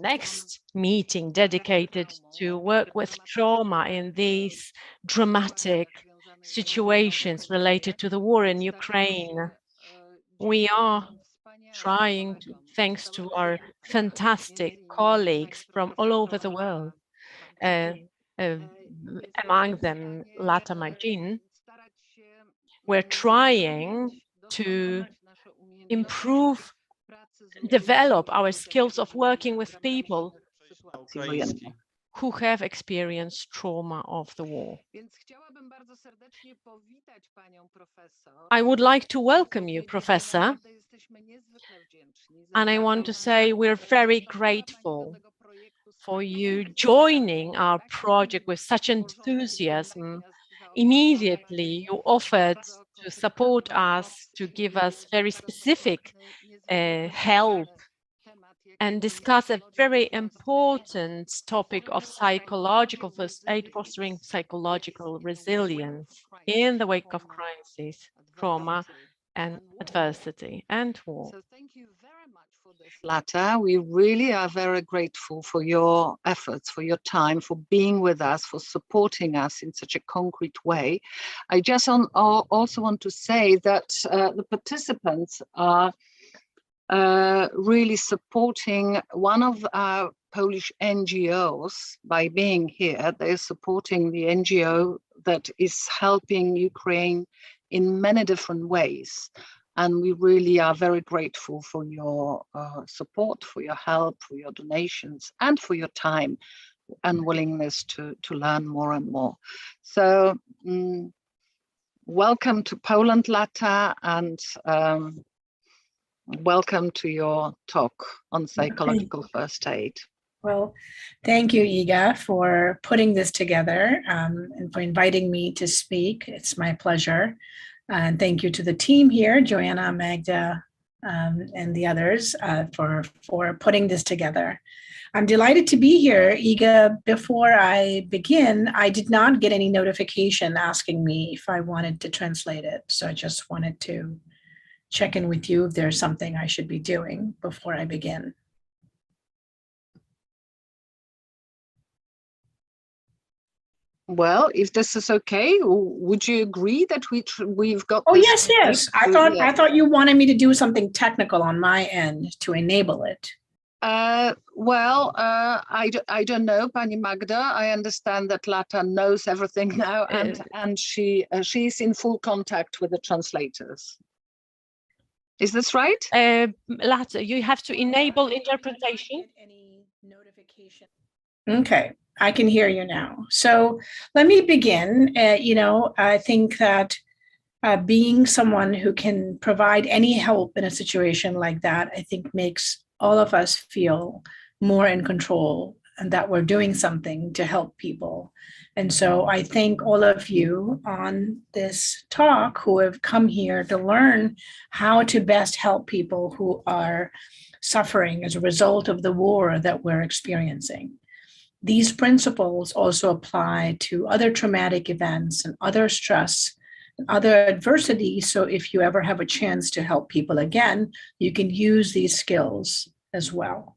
next meeting dedicated to work with trauma in these dramatic situations related to the war in Ukraine. We are trying to, thanks to our fantastic colleagues from all over the world, uh, among them Lata McGinn, we're trying to improve, develop our skills of working with people who have experienced trauma of the war. I would like to welcome you, Professor, and I want to say we're very grateful for you joining our project with such enthusiasm. Immediately, you offered to support us, to give us very specific help and discuss a very important topic of psychological first aid, fostering psychological resilience in the wake of crisis, trauma, and adversity and war. So thank you very much for this, Lata. We really are very grateful for your efforts, for your time, for being with us, for supporting us in such a concrete way. I just also want to say that the participants are really supporting one of our Polish NGOs by being here. They're supporting the NGO that is helping Ukraine in many different ways. And we really are very grateful for your support, for your help, for your donations, and for your time and willingness to learn more and more. So welcome to Poland, Lata, and welcome to your talk on psychological first aid. Well, thank you, Iga, for putting this together and for inviting me to speak. It's my pleasure. And thank you to the team here, Joanna, Magda, and the others for putting this together. I'm delighted to be here. Iga, before I begin, I did not get any notification asking me if I wanted to translate it. So I just wanted to check in with you if there's something I should be doing before I begin. Well, if this is okay, would you agree that we've got? Oh, yes. I thought you wanted me to do something technical on my end to enable it. Well, I don't know, Pani Magda. I understand that Lata knows everything now, and she's in full contact with the translators. Is this right? Lata, you have to enable interpretation. Any notification? Okay, I can hear you now. So let me begin. I think that being someone who can provide any help in a situation like that, I think makes all of us feel more in control and that we're doing something to help people. And so I thank all of you on this talk who have come here to learn how to best help people who are suffering as a result of the war that we're experiencing. These principles also apply to other traumatic events and other stress and other adversity. So if you ever have a chance to help people again, you can use these skills as well.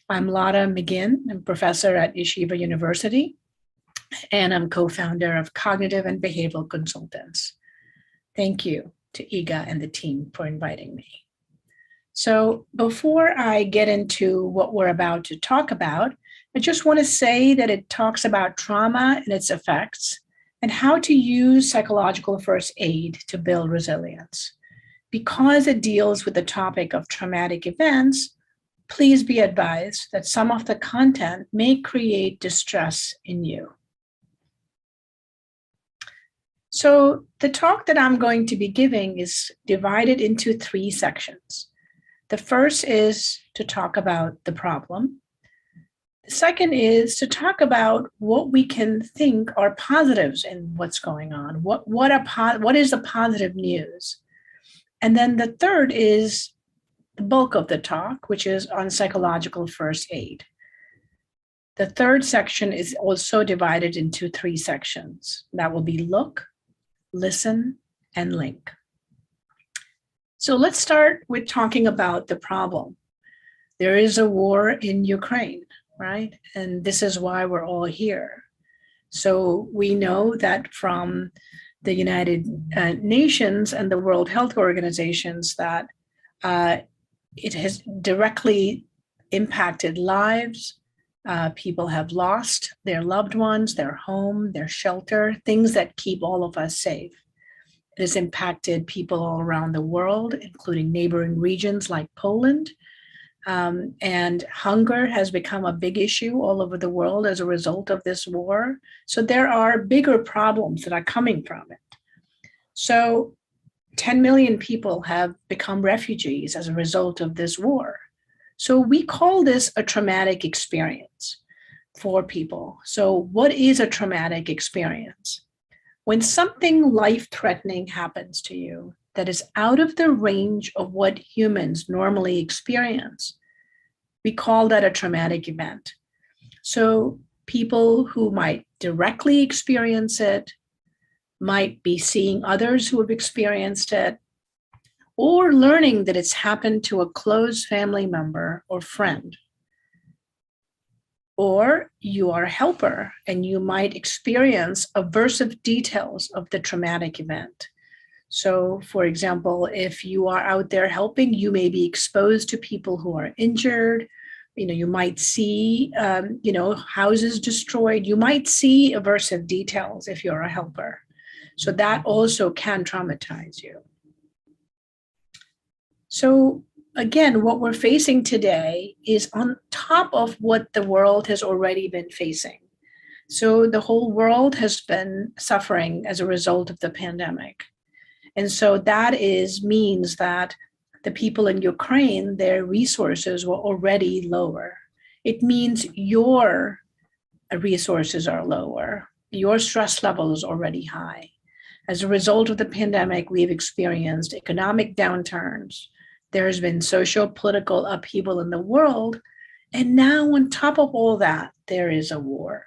I'm Lata McGinn. I'm professor at Yeshiva University, and I'm co-founder of Cognitive and Behavioral Consultants. Thank you to Iga and the team for inviting me. So before I get into what we're about to talk about, I just want to say that it talks about trauma and its effects and how to use psychological first aid to build resilience. Because it deals with the topic of traumatic events, please be advised that some of the content may create distress in you. So the talk that I'm going to be giving is divided into 3 sections. The first is to talk about the problem. The second is to talk about what we can think are positives in what's going on. What is the positive news? And then the third is the bulk of the talk, which is on psychological first aid. The third section is also divided into 3 sections. That will be look, listen, and link. So let's start with talking about the problem. There is a war in Ukraine, right? And this is why we're all here. So we know that from the United Nations and the World Health Organizations that it has directly impacted lives. People have lost their loved ones, their home, their shelter, things that keep all of us safe. It has impacted people all around the world, including neighboring regions like Poland. And hunger has become a big issue all over the world as a result of this war. So there are bigger problems that are coming from it. So 10 million people have become refugees as a result of this war. So we call this a traumatic experience for people. So what is a traumatic experience? When something life-threatening happens to you that is out of the range of what humans normally experience, we call that a traumatic event. So people who might directly experience it might be seeing others who have experienced it, or learning that it's happened to a close family member or friend. Or you are a helper and you might experience aversive details of the traumatic event. So, for example, if you are out there helping, you may be exposed to people who are injured. You might see, houses destroyed. You might see aversive details if you're a helper. So that also can traumatize you. So again, what we're facing today is on top of what the world has already been facing. So the whole world has been suffering as a result of the pandemic. And so that means that the people in Ukraine, their resources were already lower. It means your resources are lower. Your stress level is already high. As a result of the pandemic, we've experienced economic downturns. There has been socio-political upheaval in the world. And now on top of all that, there is a war.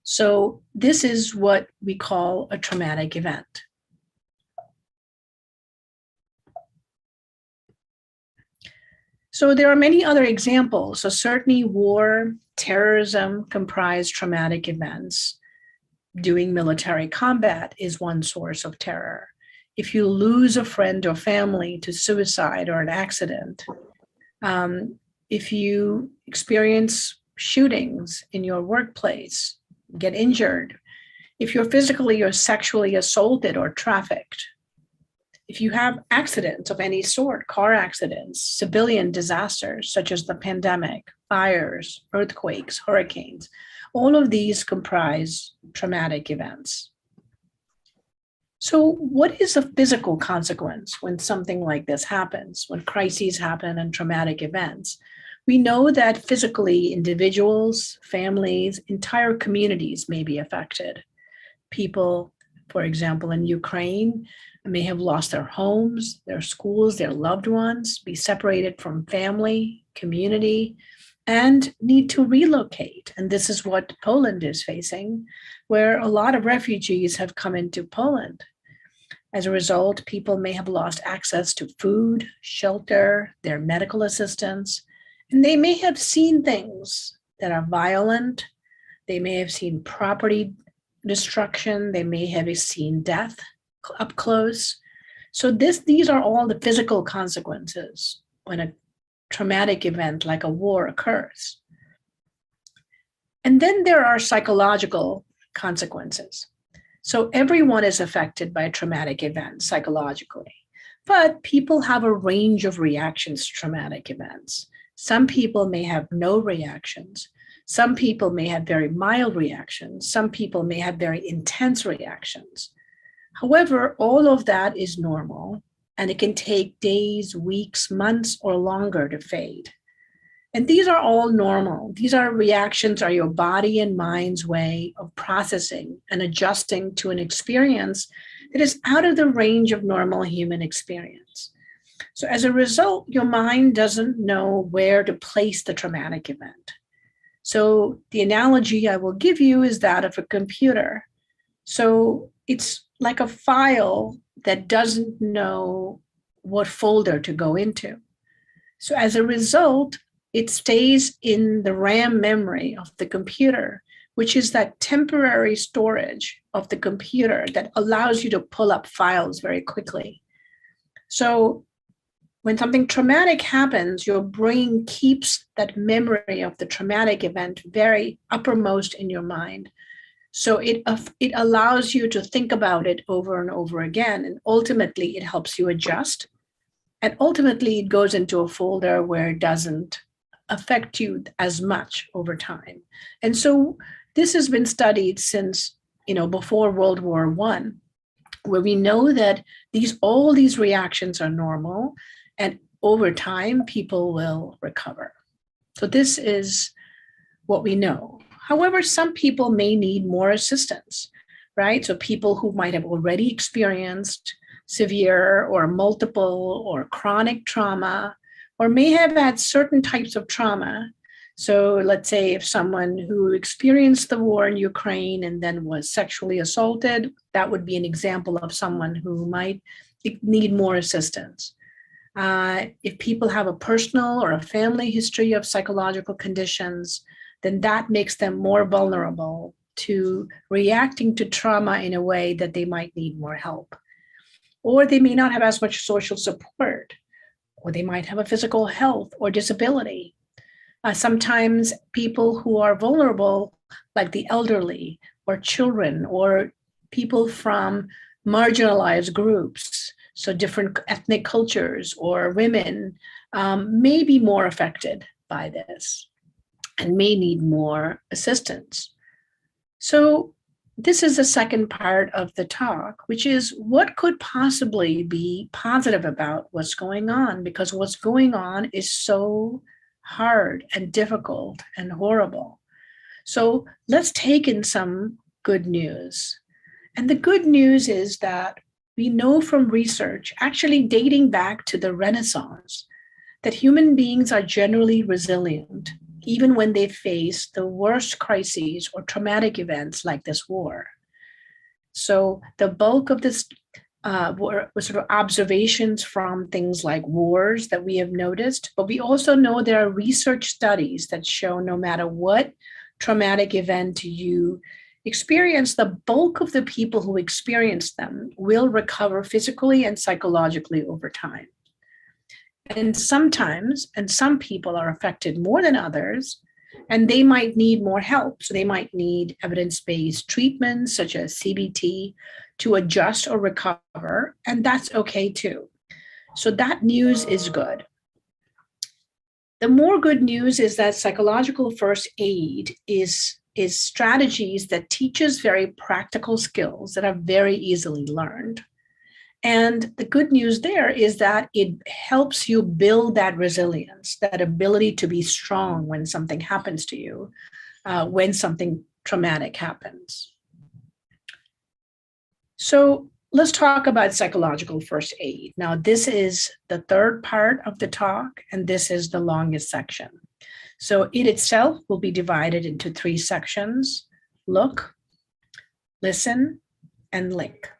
So this is what we call a traumatic event. So there are many other examples. So certainly war, terrorism comprise traumatic events. Doing military combat is one source of terror. If you lose a friend or family to suicide or an accident, if you experience shootings in your workplace, get injured, if you're physically or sexually assaulted or trafficked, if you have accidents of any sort, car accidents, civilian disasters such as the pandemic, fires, earthquakes, hurricanes, all of these comprise traumatic events. So what is a physical consequence when something like this happens, when crises happen and traumatic events? We know that physically individuals, families, entire communities may be affected. People, for example, in Ukraine, may have lost their homes, their schools, their loved ones, be separated from family, community, and need to relocate. And this is what Poland is facing, where a lot of refugees have come into Poland. As a result, people may have lost access to food, shelter, their medical assistance, and they may have seen things that are violent. They may have seen property destruction. They may have seen death up close. So these are all the physical consequences when a traumatic event like a war occurs. And then there are psychological consequences. So everyone is affected by a traumatic event psychologically, but people have a range of reactions to traumatic events. Some people may have no reactions. Some people may have very mild reactions. Some people may have very intense reactions. However, all of that is normal, and it can take days, weeks, months, or longer to fade. And these are all normal. These are reactions, are your body and mind's way of processing and adjusting to an experience that is out of the range of normal human experience. So as a result, your mind doesn't know where to place the traumatic event. So the analogy I will give you is that of a computer. So it's like a file that doesn't know what folder to go into. So as a result, it stays in the RAM memory of the computer, which is that temporary storage of the computer that allows you to pull up files very quickly. So when something traumatic happens, your brain keeps that memory of the traumatic event very uppermost in your mind. So it allows you to think about it over and over again, and ultimately it helps you adjust. And ultimately it goes into a folder where it doesn't affect you as much over time. And so this has been studied since, before World War I, where we know that all these reactions are normal, and over time, people will recover. So this is what we know. However, some people may need more assistance, right? So people who might have already experienced severe or multiple or chronic trauma, or may have had certain types of trauma. So let's say if someone who experienced the war in Ukraine and then was sexually assaulted, that would be an example of someone who might need more assistance. If people have a personal or a family history of psychological conditions, then that makes them more vulnerable to reacting to trauma in a way that they might need more help. Or they may not have as much social support, or they might have a physical health or disability. Sometimes people who are vulnerable, like the elderly or children or people from marginalized groups, so different ethnic cultures or women, may be more affected by this and may need more assistance. So this is the second part of the talk, which is what could possibly be positive about what's going on, because what's going on is so hard and difficult and horrible. So let's take in some good news. And the good news is that we know from research, actually dating back to the Renaissance, that human beings are generally resilient, even when they face the worst crises or traumatic events like this war. So the bulk of this were sort of observations from things like wars that we have noticed, but we also know there are research studies that show no matter what traumatic event you experience, the bulk of the people who experience them will recover physically and psychologically over time. And sometimes, and some people are affected more than others, and they might need more help. So they might need evidence-based treatments such as CBT to adjust or recover, and that's okay too. So that news is good. The more good news is that psychological first aid is strategies that teaches very practical skills that are very easily learned. And the good news there is that it helps you build that resilience, that ability to be strong when something happens to you, when something traumatic happens. So let's talk about psychological first aid. Now, this is the third part of the talk, and this is the longest section. So it itself will be divided into 3 sections: look, listen, and link.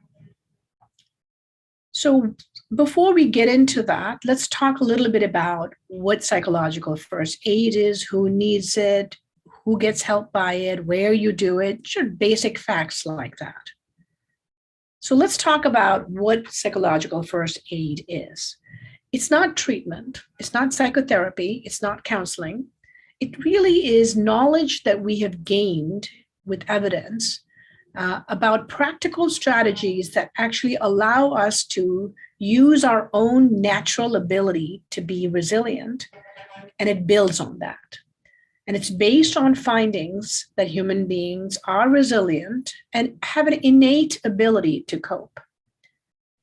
So before we get into that, let's talk a little bit about what psychological first aid is, who needs it, who gets help by it, where you do it, just basic facts like that. So let's talk about what psychological first aid is. It's not treatment, it's not psychotherapy, it's not counseling. It really is knowledge that we have gained with evidence about practical strategies that actually allow us to use our own natural ability to be resilient, and it builds on that. And it's based on findings that human beings are resilient and have an innate ability to cope.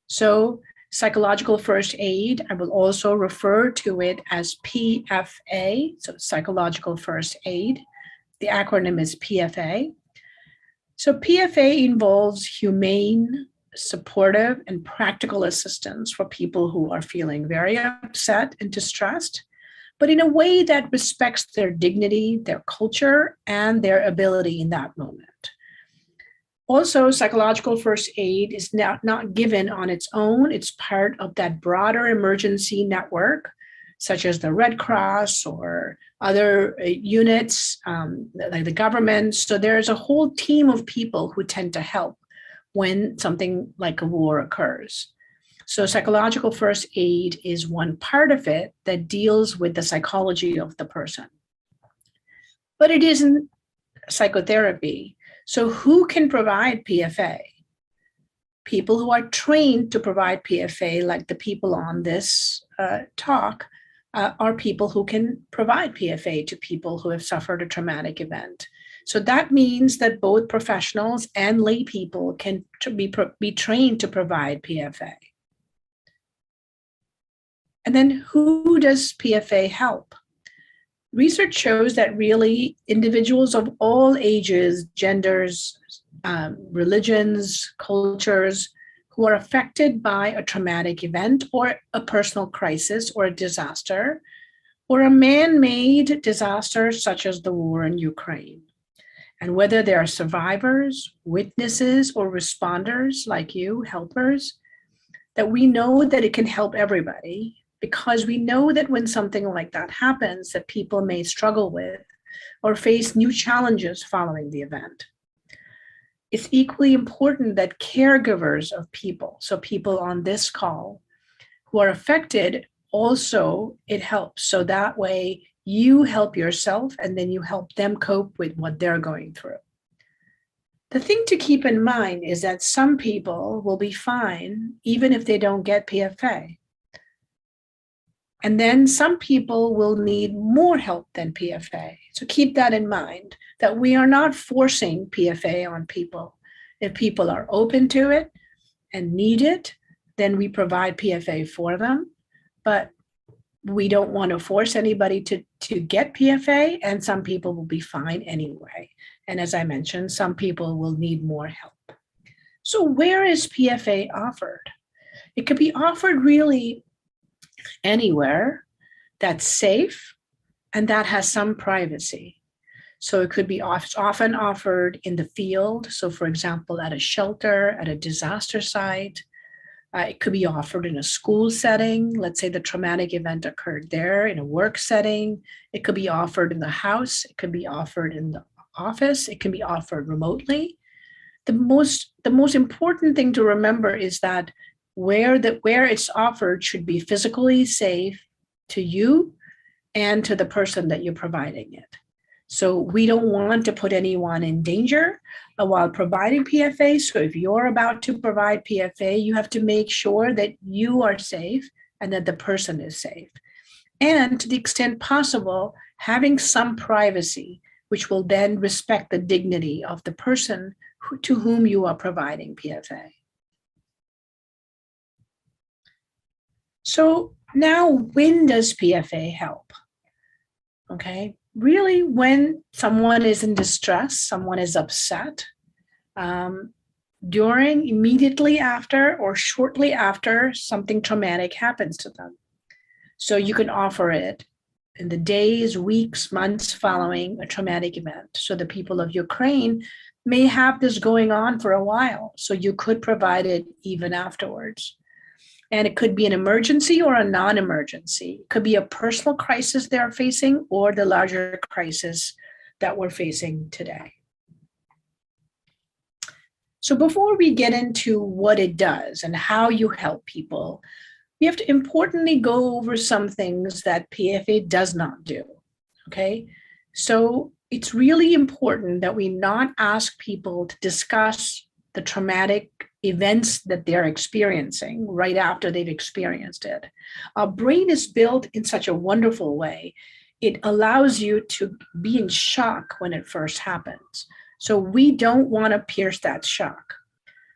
So psychological first aid, I will also refer to it as PFA, so psychological first aid. The acronym is PFA. So PFA involves humane, supportive, and practical assistance for people who are feeling very upset and distressed, but in a way that respects their dignity, their culture, and their ability in that moment. Also, psychological first aid is not given on its own. It's part of that broader emergency network such as the Red Cross or other units, like the government. So there's a whole team of people who tend to help when something like a war occurs. So psychological first aid is one part of it that deals with the psychology of the person. But it isn't psychotherapy. So who can provide PFA? People who are trained to provide PFA, like the people on this talk, are people who can provide PFA to people who have suffered a traumatic event. So that means that both professionals and lay people can be trained to provide PFA. And then who does PFA help? Research shows that really individuals of all ages, genders, religions, cultures, who are affected by a traumatic event or a personal crisis or a disaster, or a man-made disaster such as the war in Ukraine. And whether they are survivors, witnesses, or responders like you, helpers, that we know that it can help everybody, because we know that when something like that happens, that people may struggle with or face new challenges following the event. It's equally important that caregivers of people, so people on this call who are affected, also it helps. So that way you help yourself and then you help them cope with what they're going through. The thing to keep in mind is that some people will be fine even if they don't get PFA. And then some people will need more help than PFA. So keep that in mind, that we are not forcing PFA on people. If people are open to it and need it, then we provide PFA for them. But we don't want to force anybody to get PFA, and some people will be fine anyway. And as I mentioned, some people will need more help. So where is PFA offered? It could be offered really anywhere that's safe and that has some privacy. So it could be often offered in the field. So for example, at a shelter, at a disaster site. It could be offered in a school setting. Let's say the traumatic event occurred there, in a work setting. It could be offered in the house. It could be offered in the office. It can be offered remotely. The most important thing to remember is that where it's offered should be physically safe to you and to the person that you're providing it. So we don't want to put anyone in danger while providing PFA. So if you're about to provide PFA, you have to make sure that you are safe and that the person is safe. And to the extent possible, having some privacy, which will then respect the dignity of the person to whom you are providing PFA. So now, when does PFA help? Okay, really when someone is in distress, someone is upset, during, immediately after, or shortly after something traumatic happens to them. So you can offer it in the days, weeks, months following a traumatic event. So the people of Ukraine may have this going on for a while. So you could provide it even afterwards. And it could be an emergency or a non-emergency. It could be a personal crisis they're facing or the larger crisis that we're facing today. So before we get into what it does and how you help people, we have to importantly go over some things that PFA does not do, okay? So it's really important that we not ask people to discuss the traumatic events that they're experiencing right after they've experienced it. Our brain is built in such a wonderful way. It allows you to be in shock when it first happens. So we don't want to pierce that shock.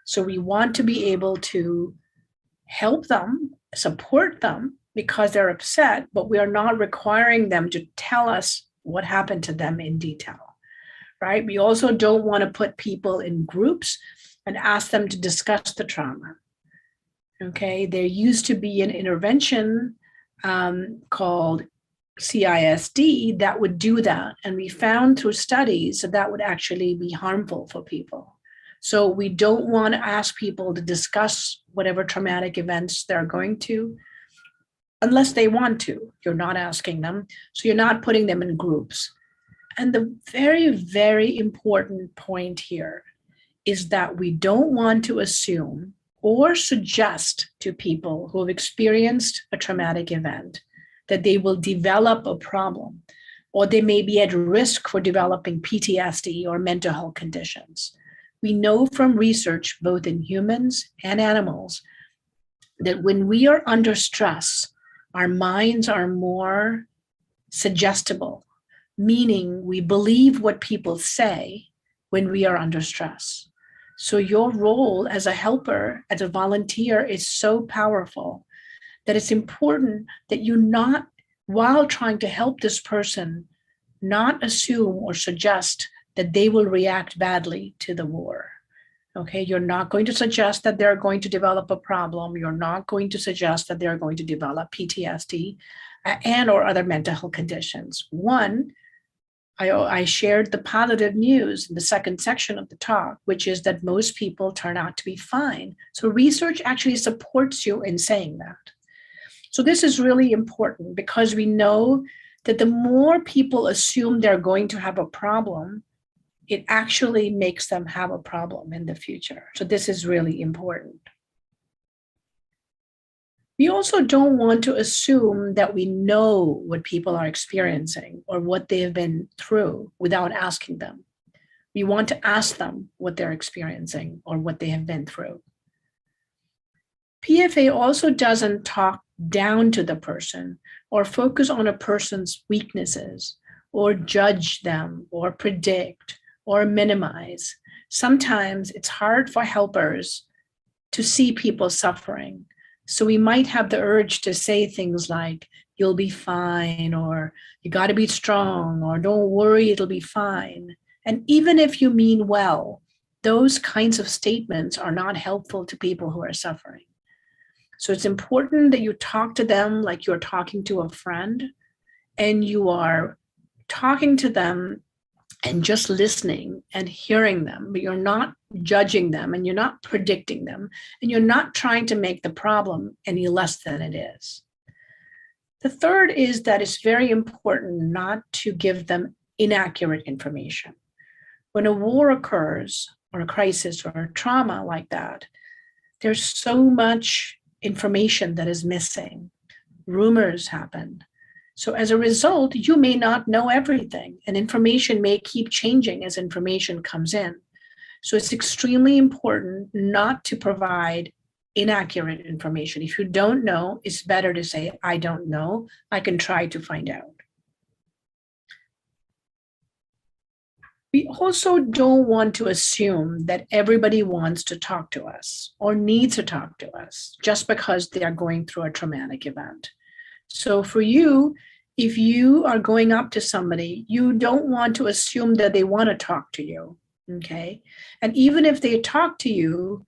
So we want to be able to help them, support them because they're upset, but we are not requiring them to tell us what happened to them in detail, right? We also don't want to put people in groups and ask them to discuss the trauma. Okay, there used to be an intervention called CISD that would do that. And we found through studies that that would actually be harmful for people. So we don't want to ask people to discuss whatever traumatic events they're going to unless they want to. You're not asking them, so you're not putting them in groups. And the very, very important point here is that we don't want to assume or suggest to people who have experienced a traumatic event that they will develop a problem, or they may be at risk for developing PTSD or mental health conditions. We know from research, both in humans and animals, that when we are under stress, our minds are more suggestible, meaning we believe what people say when we are under stress. So your role as a helper, as a volunteer, is so powerful that it's important that you not, while trying to help this person, not assume or suggest that they will react badly to the war. Okay, you're not going to suggest that they're going to develop a problem. You're not going to suggest that they're going to develop PTSD and or other mental health conditions. One, I shared the positive news in the second section of the talk, which is that most people turn out to be fine. So research actually supports you in saying that. So this is really important because we know that the more people assume they're going to have a problem, it actually makes them have a problem in the future. So this is really important. We also don't want to assume that we know what people are experiencing or what they have been through without asking them. We want to ask them what they're experiencing or what they have been through. PFA also doesn't talk down to the person or focus on a person's weaknesses or judge them or predict or minimize. Sometimes it's hard for helpers to see people suffering. So we might have the urge to say things like, you'll be fine, or you got to be strong, or don't worry, it'll be fine. And even if you mean well, those kinds of statements are not helpful to people who are suffering. So it's important that you talk to them like you're talking to a friend, and you are talking to them and just listening and hearing them, but you're not judging them and you're not predicting them, and you're not trying to make the problem any less than it is. The third is that it's very important not to give them inaccurate information. When a war occurs or a crisis or a trauma like that, there's so much information that is missing. Rumors happen. So as a result, you may not know everything, and information may keep changing as information comes in. So it's extremely important not to provide inaccurate information. If you don't know, it's better to say, I don't know. I can try to find out. We also don't want to assume that everybody wants to talk to us or needs to talk to us just because they are going through a traumatic event. So for you, if you are going up to somebody, you don't want to assume that they want to talk to you, okay? And even if they talk to you,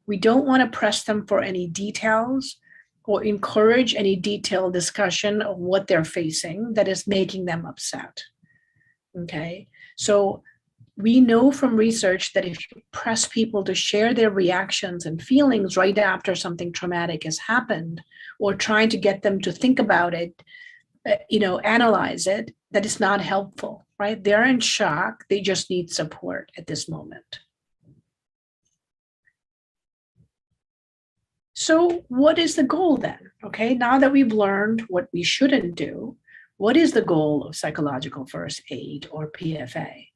we don't want to press them for any details or encourage any detailed discussion of what they're facing that is making them upset, okay? So we know from research that if you press people to share their reactions and feelings right after something traumatic has happened, or trying to get them to think about it, analyze it, that is not helpful, right? They're in shock. They just need support at this moment. So what is the goal then? Okay, now that we've learned what we shouldn't do, what is the goal of psychological first aid or PFA?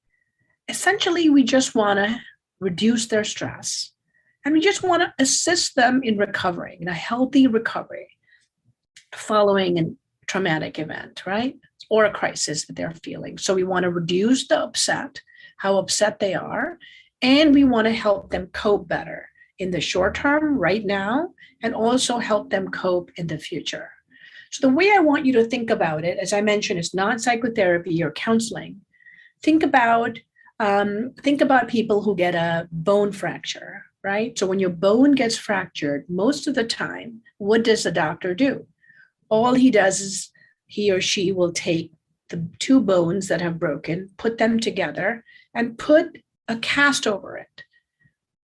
Essentially, we just want to reduce their stress, and we just want to assist them in recovering, in a healthy recovery following a traumatic event, right? Or a crisis that they're feeling. So we want to reduce the upset, how upset they are, and we want to help them cope better in the short term, right now, and also help them cope in the future. So the way I want you to think about it, as I mentioned, it's not psychotherapy or counseling. Think about people who get a bone fracture, right? So when your bone gets fractured, most of the time, what does the doctor do? All he does is he or she will take the two bones that have broken, put them together, and put a cast over it.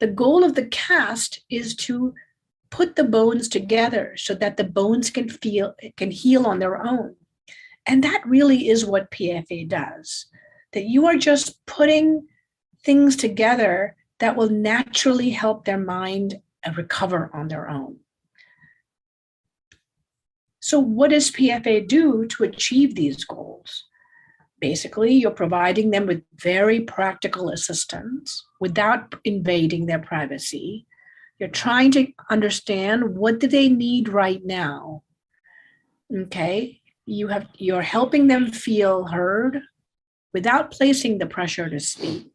The goal of the cast is to put the bones together so that the bones can heal on their own. And that really is what PFA does, that you are just putting things together that will naturally help their mind recover on their own. So what does PFA do to achieve these goals? Basically, you're providing them with very practical assistance without invading their privacy. You're trying to understand, what do they need right now? Okay, you're helping them feel heard without placing the pressure to speak.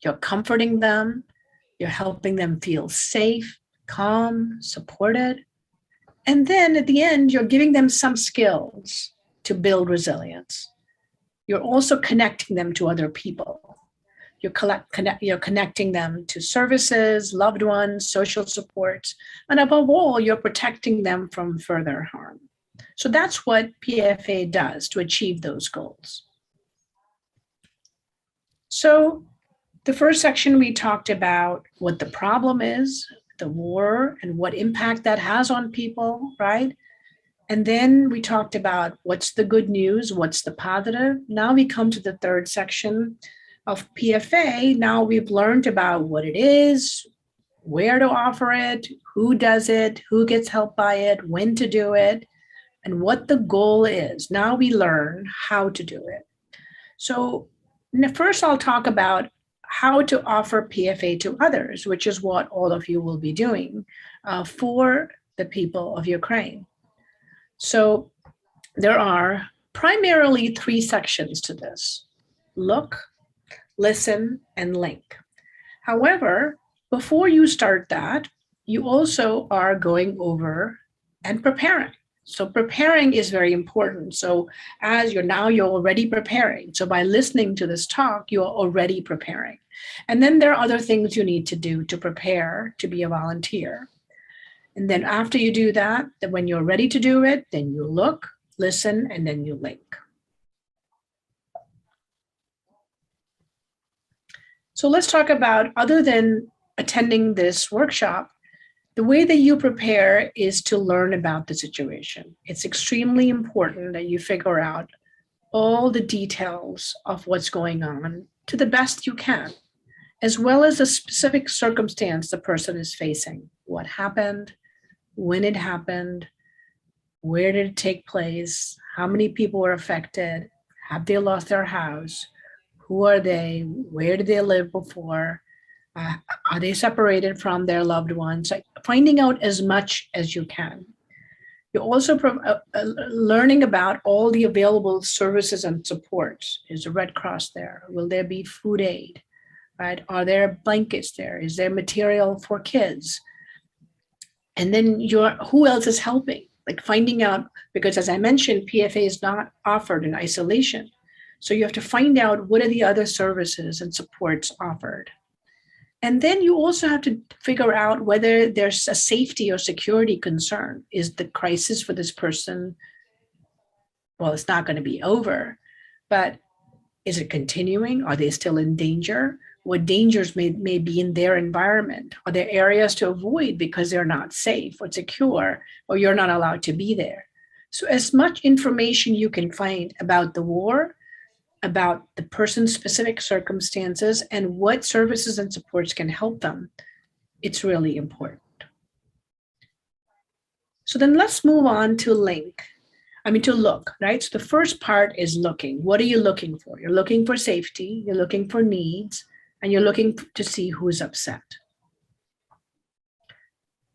You're comforting them. You're helping them feel safe, calm, supported. And then at the end, you're giving them some skills to build resilience. You're also connecting them to other people. You're connecting them to services, loved ones, social supports, and above all, you're protecting them from further harm. So that's what PFA does to achieve those goals. So the first section, we talked about what the problem is, the war, and what impact that has on people, right? And then we talked about what's the good news, what's the positive. Now we come to the third section of PFA. Now we've learned about what it is, where to offer it, who does it, who gets help by it, when to do it, and what the goal is. Now we learn how to do it. So first I'll talk about how to offer PFA to others, which is what all of you will be doing for the people of Ukraine. So there are primarily three sections to this: look, listen, and link. However, before you start that, you also are going over and preparing. So preparing is very important. So as you're already preparing. So by listening to this talk, you're already preparing. And then there are other things you need to do to prepare to be a volunteer. And then after you do that, then when you're ready to do it, then you look, listen, and then you link. So let's talk about, other than attending this workshop, the way that you prepare is to learn about the situation. It's extremely important that you figure out all the details of what's going on to the best you can, as well as the specific circumstance the person is facing. What happened, when it happened, where did it take place, how many people were affected, have they lost their house, who are they, where did they live before, are they separated from their loved ones? Like finding out as much as you can. You're also learning about all the available services and supports. Is the Red Cross there? Will there be food aid? Right? Are there blankets there? Is there material for kids? And then who else is helping? Like finding out, because as I mentioned, PFA is not offered in isolation. So you have to find out what are the other services and supports offered. And then you also have to figure out whether there's a safety or security concern. Is the crisis for this person, well, it's not going to be over, but is it continuing? Are they still in danger? What dangers may be in their environment? Are there areas to avoid because they're not safe or secure, or you're not allowed to be there? So as much information you can find about the war, about the person's specific circumstances, and what services and supports can help them, it's really important. So then let's move on to look, right? So the first part is looking. What are you looking for? You're looking for safety, you're looking for needs, and you're looking to see who's upset.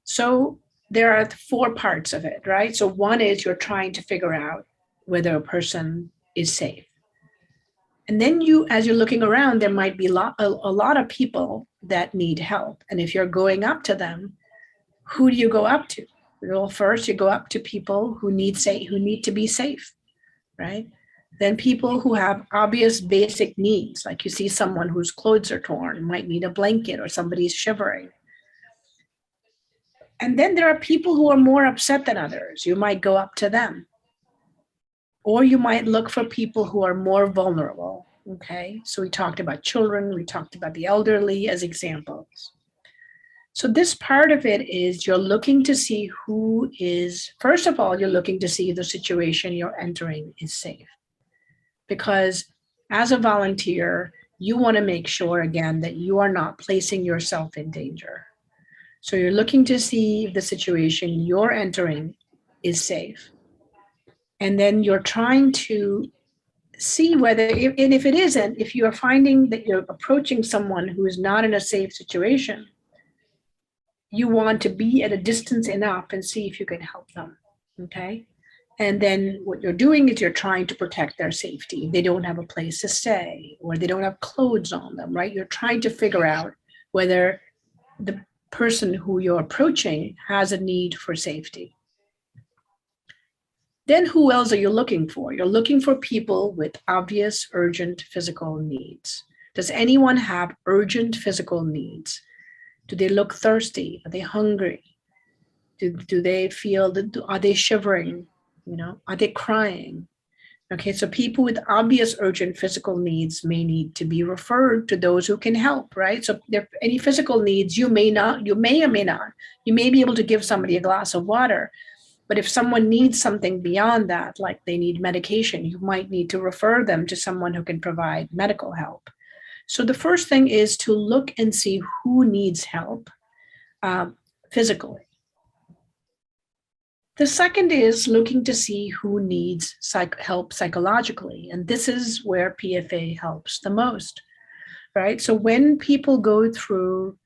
So there are 4 parts of it, right? So one is you're trying to figure out whether a person is safe. And then as you're looking around, there might be a lot of people that need help. And if you're going up to them, who do you go up to? Well, first you go up to people who need to be safe, right? Then people who have obvious basic needs, like you see someone whose clothes are torn, might need a blanket, or somebody's shivering. And then there are people who are more upset than others. You might go up to them. Or you might look for people who are more vulnerable, okay? So we talked about children, we talked about the elderly as examples. So this part of it is you're looking to see who is, first of all, you're looking to see if the situation you're entering is safe. Because as a volunteer, you want to make sure, again, that you are not placing yourself in danger. So you're looking to see if the situation you're entering is safe. And then you're trying to see whether, and if it isn't, if you are finding that you're approaching someone who is not in a safe situation, you want to be at a distance enough and see if you can help them, okay? And then what you're doing is you're trying to protect their safety. They don't have a place to stay, or they don't have clothes on them, right? You're trying to figure out whether the person who you're approaching has a need for safety. Then who else are you looking for? You're looking for people with obvious, urgent physical needs. Does anyone have urgent physical needs? Do they look thirsty? Are they hungry? Do they feel, are they shivering? You know, are they crying? Okay, so people with obvious urgent physical needs may need to be referred to those who can help, right? So if there are any physical needs, you may or may not. You may be able to give somebody a glass of water, but if someone needs something beyond that, like they need medication, you might need to refer them to someone who can provide medical help. So the first thing is to look and see who needs help physically. The second is looking to see who needs help psychologically. And this is where PFA helps the most, right? So when people go through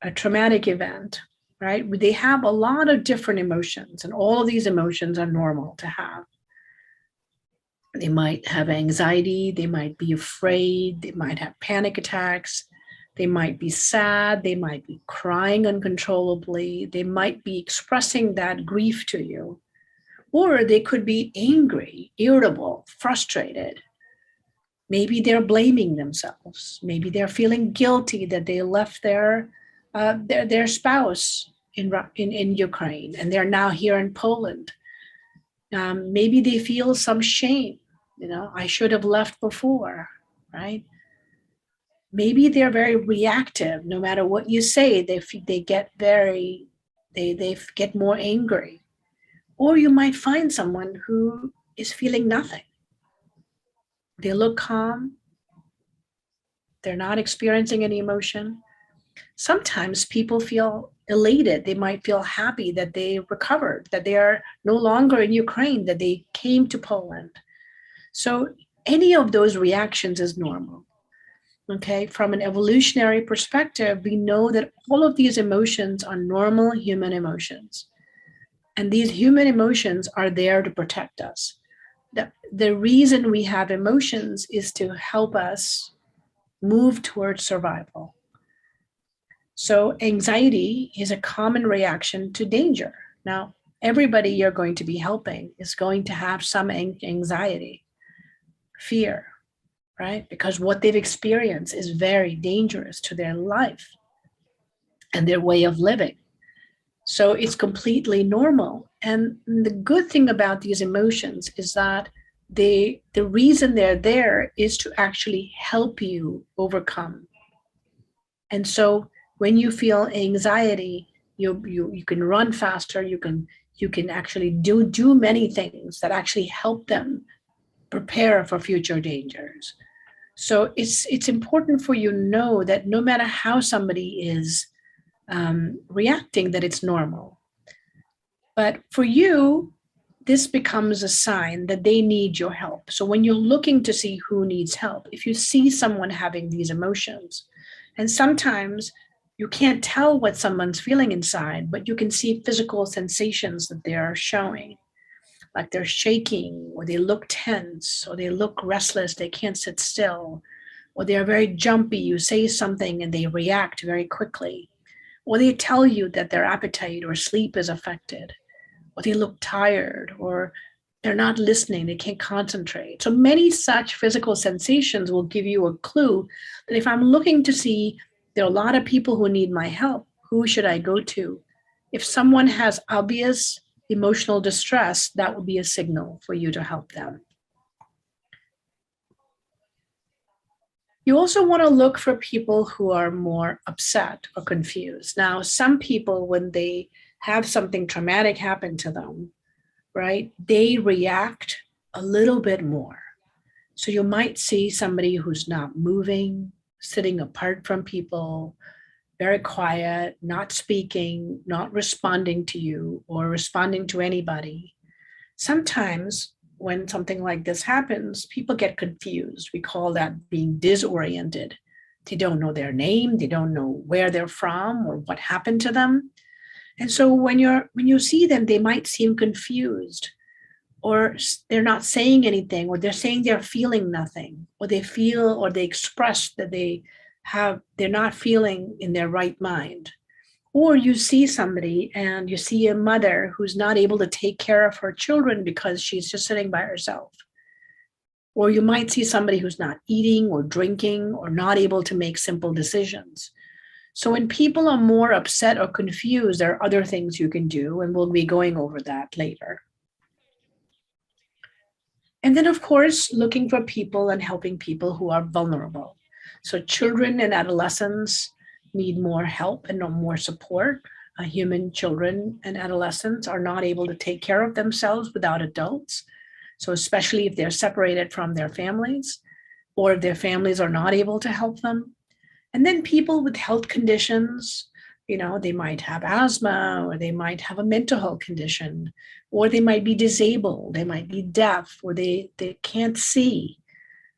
a traumatic event, right, they have a lot of different emotions, and all of these emotions are normal to have. They might have anxiety, they might be afraid, they might have panic attacks, they might be sad, they might be crying uncontrollably, they might be expressing that grief to you, or they could be angry, irritable, frustrated. Maybe they're blaming themselves. Maybe they're feeling guilty that they left their spouse in Ukraine and they're now here in Poland. Maybe they feel some shame. You know, I should have left before, right? Maybe they're very reactive. No matter what you say, they get more angry. Or you might find someone who is feeling nothing. They look calm. They're not experiencing any emotion. Sometimes people feel elated. They might feel happy that they recovered, that they are no longer in Ukraine, that they came to Poland. So any of those reactions is normal. Okay, from an evolutionary perspective, we know that all of these emotions are normal human emotions. And these human emotions are there to protect us. The reason we have emotions is to help us move towards survival. So anxiety is a common reaction to danger. Now, everybody you're going to be helping is going to have some anxiety, fear, right? Because what they've experienced is very dangerous to their life and their way of living. So it's completely normal. And the good thing about these emotions is that the reason they're there is to actually help you overcome. And so when you feel anxiety, you can run faster, you can actually do many things that actually help them prepare for future dangers. So it's important for you to know that no matter how somebody is reacting, that it's normal. But for you, this becomes a sign that they need your help. So when you're looking to see who needs help, if you see someone having these emotions, and sometimes you can't tell what someone's feeling inside, but you can see physical sensations that they are showing, like they're shaking, or they look tense, or they look restless, they can't sit still, or they're very jumpy. You say something and they react very quickly, or they tell you that their appetite or sleep is affected, or they look tired, or they're not listening, they can't concentrate. So many such physical sensations will give you a clue that if I'm looking to see there are a lot of people who need my help, who should I go to? If someone has obvious emotional distress, that would be a signal for you to help them. You also want to look for people who are more upset or confused. Now, some people, when they have something traumatic happen to them, right, they react a little bit more. So you might see somebody who's not moving, sitting apart from people, very quiet, not speaking, not responding to you or responding to anybody. Sometimes when something like this happens, people get confused. We call that being disoriented. They don't know their name, they don't know where they're from or what happened to them. And so when you see them, they might seem confused, or they're not saying anything, or they're saying they're feeling nothing, or they feel or they express that they're not feeling in their right mind. Or you see somebody and you see a mother who's not able to take care of her children because she's just sitting by herself. Or you might see somebody who's not eating or drinking or not able to make simple decisions. So when people are more upset or confused, there are other things you can do, and we'll be going over that later. And then, of course, looking for people and helping people who are vulnerable. So children and adolescents need more help and more support. Human children and adolescents are not able to take care of themselves without adults. So especially if they're separated from their families, or if their families are not able to help them. And then people with health conditions, they might have asthma, or they might have a mental health condition, or they might be disabled, they might be deaf, or they can't see,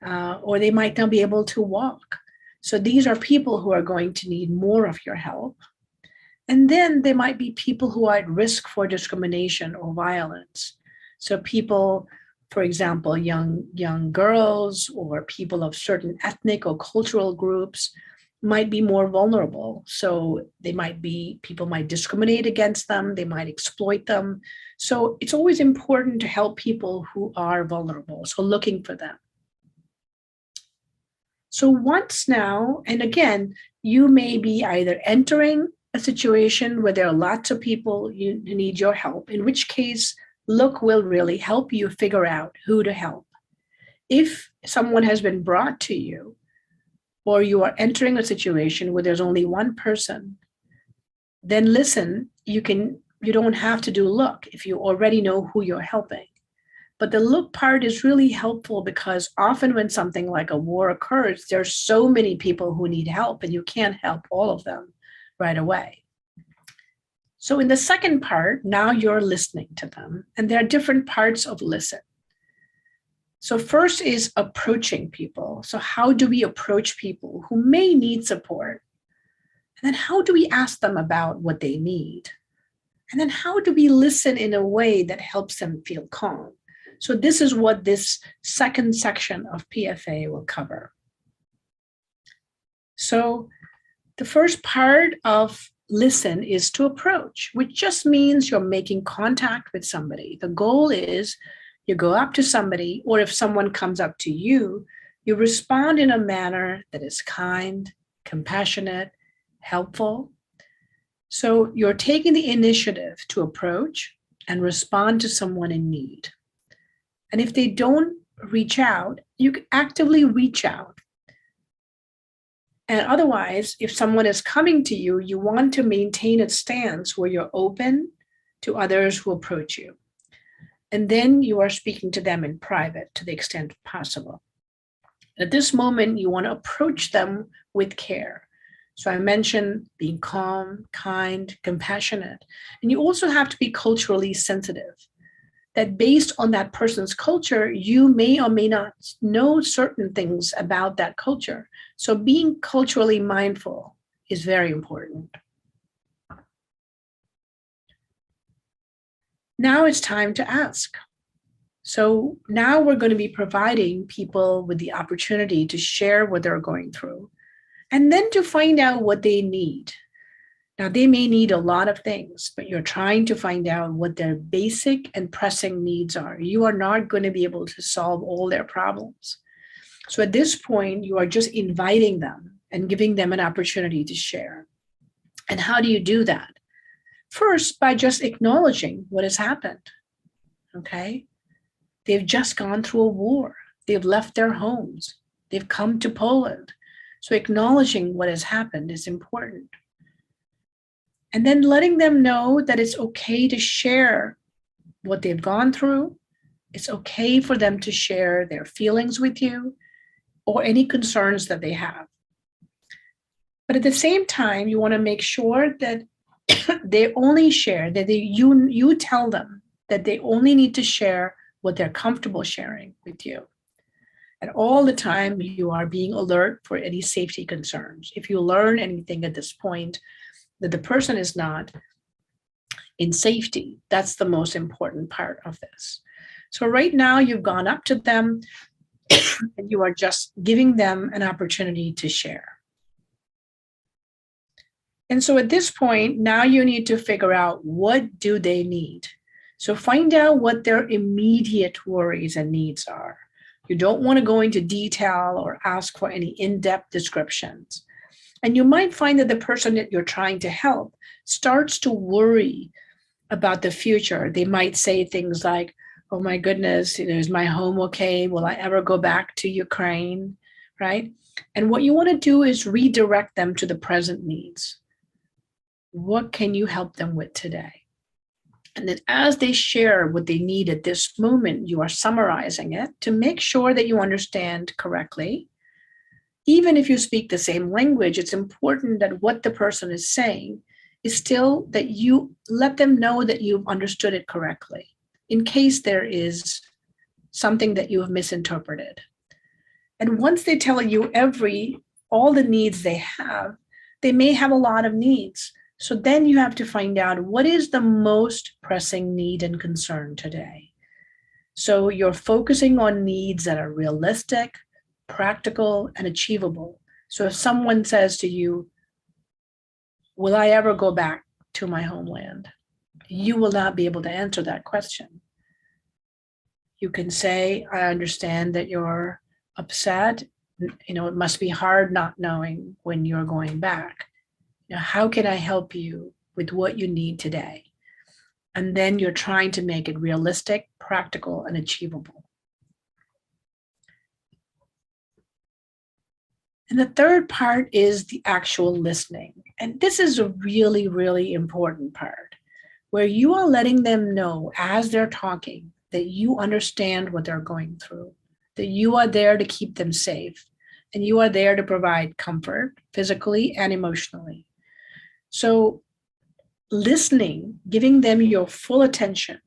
or they might not be able to walk. So these are people who are going to need more of your help. And then there might be people who are at risk for discrimination or violence. So people, for example, young girls or people of certain ethnic or cultural groups might be more vulnerable. So people might discriminate against them, they might exploit them. So it's always important to help people who are vulnerable. So looking for them. So once now, and again, you may be either entering a situation where there are lots of people who need your help, in which case, look will really help you figure out who to help. If someone has been brought to you, or you are entering a situation where there's only one person, then listen, you don't have to do look if you already know who you're helping. But the look part is really helpful because often when something like a war occurs, there's so many people who need help and you can't help all of them right away. So in the second part, now you're listening to them, and there are different parts of listen. So first is approaching people. So how do we approach people who may need support? And then how do we ask them about what they need? And then how do we listen in a way that helps them feel calm? So this is what this second section of PFA will cover. So the first part of listen is to approach, which just means you're making contact with somebody. The goal is you go up to somebody, or if someone comes up to you, you respond in a manner that is kind, compassionate, helpful. So you're taking the initiative to approach and respond to someone in need. And if they don't reach out, you can actively reach out. And otherwise, if someone is coming to you, you want to maintain a stance where you're open to others who approach you. And then you are speaking to them in private to the extent possible. At this moment, you want to approach them with care. So I mentioned being calm, kind, compassionate. And you also have to be culturally sensitive, that based on that person's culture, you may or may not know certain things about that culture. So being culturally mindful is very important. Now it's time to ask. So now we're going to be providing people with the opportunity to share what they're going through, and then to find out what they need. Now, they may need a lot of things, but you're trying to find out what their basic and pressing needs are. You are not going to be able to solve all their problems. So at this point, you are just inviting them and giving them an opportunity to share. And how do you do that? First, by just acknowledging what has happened, okay? They've just gone through a war. They've left their homes. They've come to Poland. So acknowledging what has happened is important. And then letting them know that it's okay to share what they've gone through. It's okay for them to share their feelings with you or any concerns that they have. But at the same time, you want to make sure that they only share, that you tell them that they only need to share what they're comfortable sharing with you. And all the time you are being alert for any safety concerns. If you learn anything at this point that the person is not in safety, that's the most important part of this. So right now you've gone up to them and you are just giving them an opportunity to share. And so at this point, now you need to figure out what do they need. So find out what their immediate worries and needs are. You don't want to go into detail or ask for any in-depth descriptions. And you might find that the person that you're trying to help starts to worry about the future. They might say things like, oh my goodness, is my home okay? Will I ever go back to Ukraine, right? And what you want to do is redirect them to the present needs. What can you help them with today? And then as they share what they need at this moment, you are summarizing it to make sure that you understand correctly. Even if you speak the same language, it's important that what the person is saying is still that you let them know that you've understood it correctly, in case there is something that you have misinterpreted. And once they tell you all the needs they have, they may have a lot of needs. So then you have to find out what is the most pressing need and concern today. So you're focusing on needs that are realistic, practical, and achievable. So if someone says to you, will I ever go back to my homeland? You will not be able to answer that question. You can say, I understand that you're upset. It must be hard not knowing when you're going back. How can I help you with what you need today? And then you're trying to make it realistic, practical, and achievable. And the third part is the actual listening. And this is a really, really important part where you are letting them know as they're talking that you understand what they're going through, that you are there to keep them safe, and you are there to provide comfort physically and emotionally. So listening, giving them your full attention,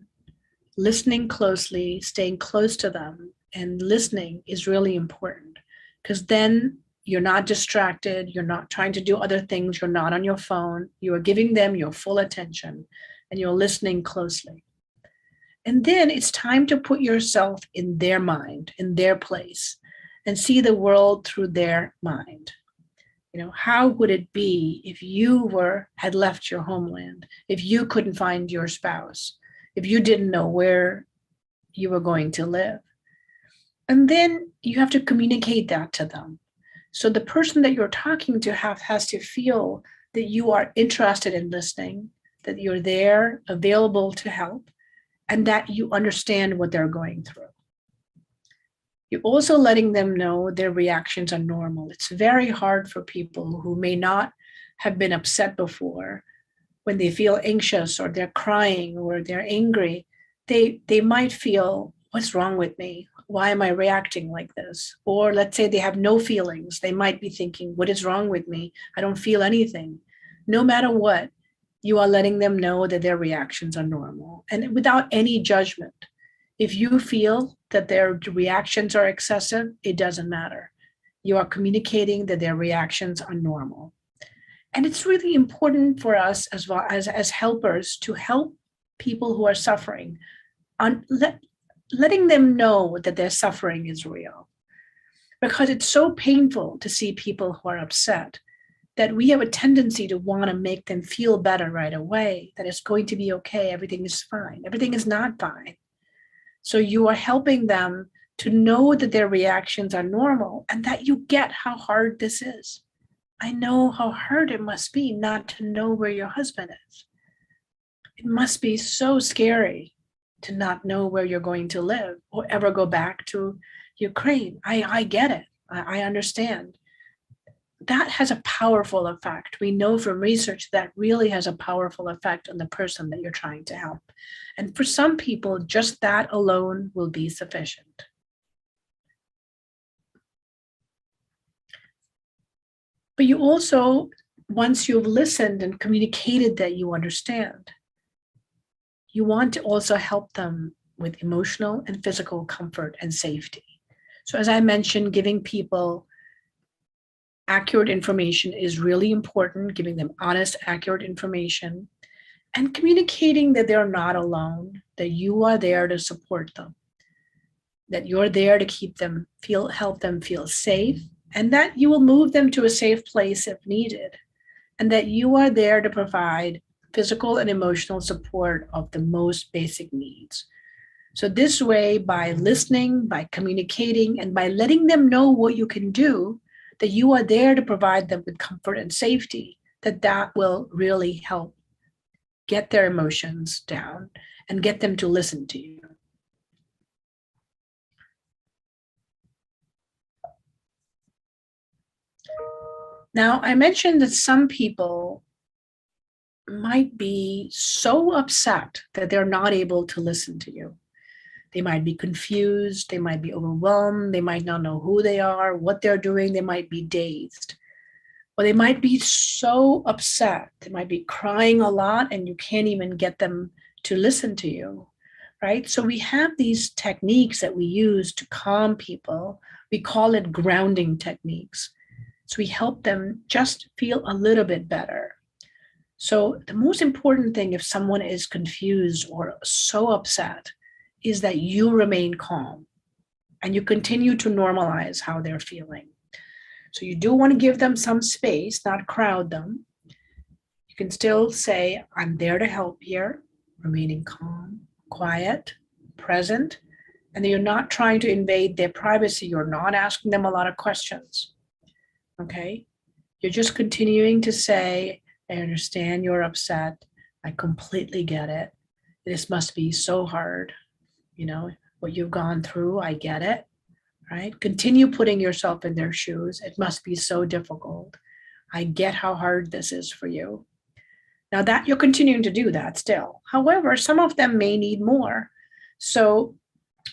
listening closely, staying close to them, and listening is really important because then you're not distracted, you're not trying to do other things, you're not on your phone, you are giving them your full attention and you're listening closely. And then it's time to put yourself in their mind, in their place, and see the world through their mind. How would it be if you had left your homeland, if you couldn't find your spouse, if you didn't know where you were going to live? And then you have to communicate that to them. So the person that you're talking to has to feel that you are interested in listening, that you're there, available to help, and that you understand what they're going through. You're also letting them know their reactions are normal. It's very hard for people who may not have been upset before. When they feel anxious or they're crying or they're angry, they might feel, what's wrong with me? Why am I reacting like this? Or let's say they have no feelings. They might be thinking, what is wrong with me? I don't feel anything. No matter what, you are letting them know that their reactions are normal and without any judgment. If you feel that their reactions are excessive, it doesn't matter. You are communicating that their reactions are normal. And it's really important for us as well as helpers to help people who are suffering, letting them know that their suffering is real. Because it's so painful to see people who are upset that we have a tendency to want to make them feel better right away, that it's going to be okay, everything is fine. Everything is not fine. So you are helping them to know that their reactions are normal and that you get how hard this is. I know how hard it must be not to know where your husband is. It must be so scary to not know where you're going to live or ever go back to Ukraine. I get it. I understand. That has a powerful effect. We know from research that really has a powerful effect on the person that you're trying to help. And for some people, just that alone will be sufficient. But you also, once you've listened and communicated that you understand, you want to also help them with emotional and physical comfort and safety. So as I mentioned, giving people accurate information is really important, giving them honest, accurate information, and communicating that they're not alone, that you are there to support them, that you're there to help them feel safe, and that you will move them to a safe place if needed, and that you are there to provide physical and emotional support of the most basic needs. So this way, by listening, by communicating, and by letting them know what you can do, that you are there to provide them with comfort and safety, that will really help get their emotions down and get them to listen to you. Now, I mentioned that some people might be so upset that they're not able to listen to you. They might be confused, they might be overwhelmed, they might not know who they are, what they're doing, they might be dazed. Or they might be so upset, they might be crying a lot and you can't even get them to listen to you, right? So we have these techniques that we use to calm people. We call it grounding techniques. So we help them just feel a little bit better. So the most important thing if someone is confused or so upset is that you remain calm and you continue to normalize how they're feeling. So you do want to give them some space, not crowd them. You can still say, I'm there to help here, remaining calm, quiet, present, and you're not trying to invade their privacy. You're not asking them a lot of questions, okay? You're just continuing to say, I understand you're upset. I completely get it. This must be so hard. You know, what you've gone through, I get it, right? Continue putting yourself in their shoes. It must be so difficult. I get how hard this is for you. Now that you're continuing to do that still. However, some of them may need more. So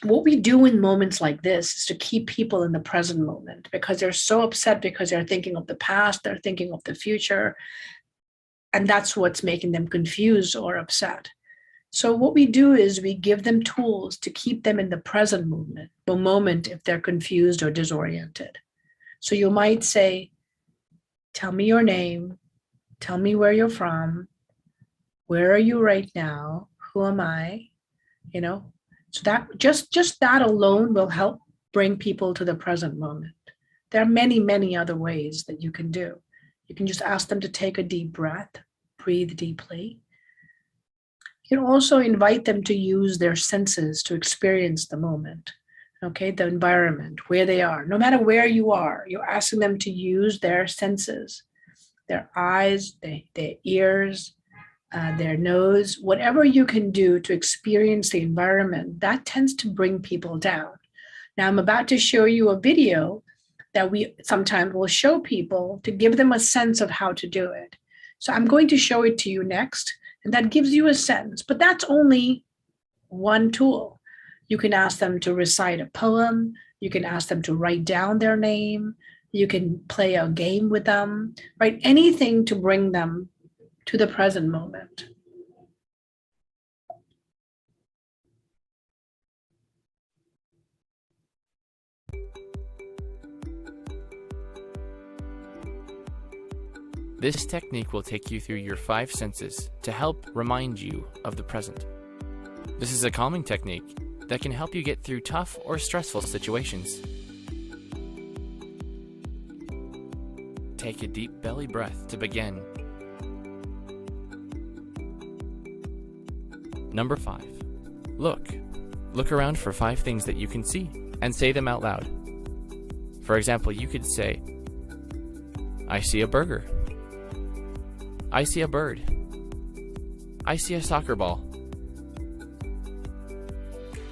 what we do in moments like this is to keep people in the present moment because they're so upset because they're thinking of the past, they're thinking of the future, and that's what's making them confused or upset. So what we do is we give them tools to keep them in the present moment if they're confused or disoriented. So you might say, tell me your name, tell me where you're from, where are you right now, who am I, you know? So that just that alone will help bring people to the present moment. There are many, many other ways that you can do. You can just ask them to take a deep breath, breathe deeply. You can also invite them to use their senses to experience the moment, okay, the environment, where they are. No matter where you are, you're asking them to use their senses, their eyes, their ears, their nose, whatever you can do to experience the environment. That tends to bring people down. Now I'm about to show you a video that we sometimes will show people to give them a sense of how to do it. So I'm going to show it to you next. And that gives you a sense, but that's only one tool. You can ask them to recite a poem. You can ask them to write down their name. You can play a game with them, right? Anything to bring them to the present moment. This technique will take you through your 5 senses to help remind you of the present. This is a calming technique that can help you get through tough or stressful situations. Take a deep belly breath to begin. Number 5. Look around for 5 things that you can see and say them out loud. For example, you could say, I see a burger. I see a bird. I see a soccer ball.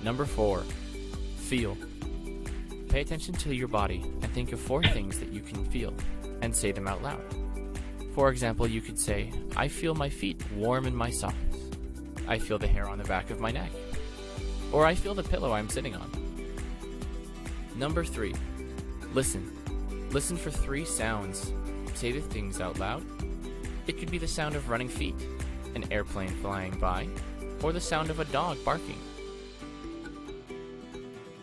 Number 4, feel. Pay attention to your body and think of 4 things that you can feel and say them out loud. For example, you could say, I feel my feet warm in my socks. I feel the hair on the back of my neck. Or I feel the pillow I'm sitting on. Number 3, listen. Listen for 3 sounds. Say the things out loud. It could be the sound of running feet, an airplane flying by, or the sound of a dog barking.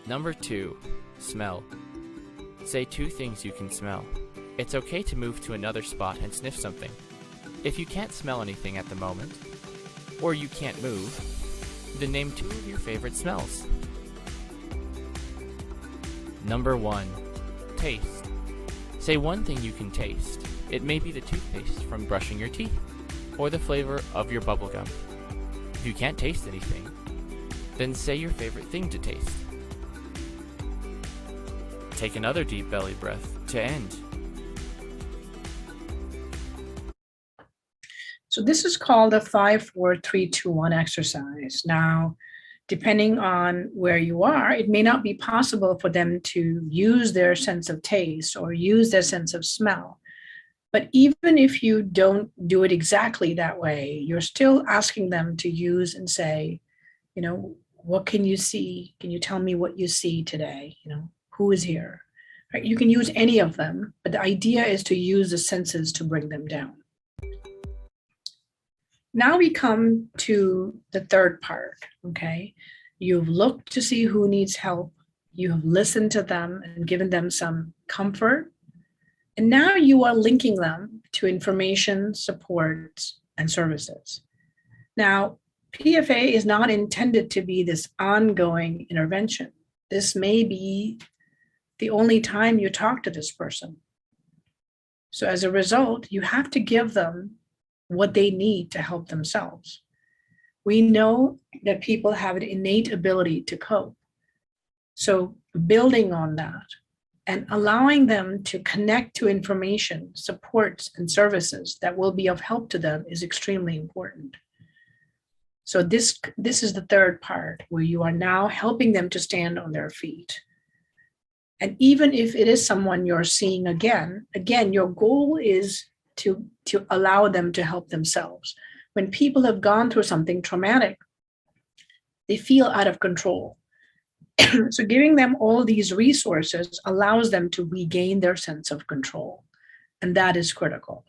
Number 2, smell. Say 2 things you can smell. It's okay to move to another spot and sniff something. If you can't smell anything at the moment, or you can't move, then name 2 of your favorite smells. Number 1, taste. Say 1 thing you can taste. It may be the toothpaste from brushing your teeth, or the flavor of your bubblegum. If you can't taste anything, then say your favorite thing to taste. Take another deep belly breath to end. So this is called a 5-4-3-2-1 exercise. Now, depending on where you are, it may not be possible for them to use their sense of taste or use their sense of smell. But even if you don't do it exactly that way, you're still asking them to use and say, you know, what can you see? Can you tell me what you see today? You know, who is here? Right? You can use any of them, but the idea is to use the senses to bring them down. Now we come to the third part, okay? You've looked to see who needs help. You have listened to them and given them some comfort. And now you are linking them to information, supports, and services. Now, PFA is not intended to be this ongoing intervention. This may be the only time you talk to this person. So as a result, you have to give them what they need to help themselves. We know that people have an innate ability to cope. So building on that and allowing them to connect to information, supports, and services that will be of help to them is extremely important. So this is the third part, where you are now helping them to stand on their feet. And even if it is someone you're seeing again, your goal is to allow them to help themselves. When people have gone through something traumatic, they feel out of control. So giving them all these resources allows them to regain their sense of control. And that is critical.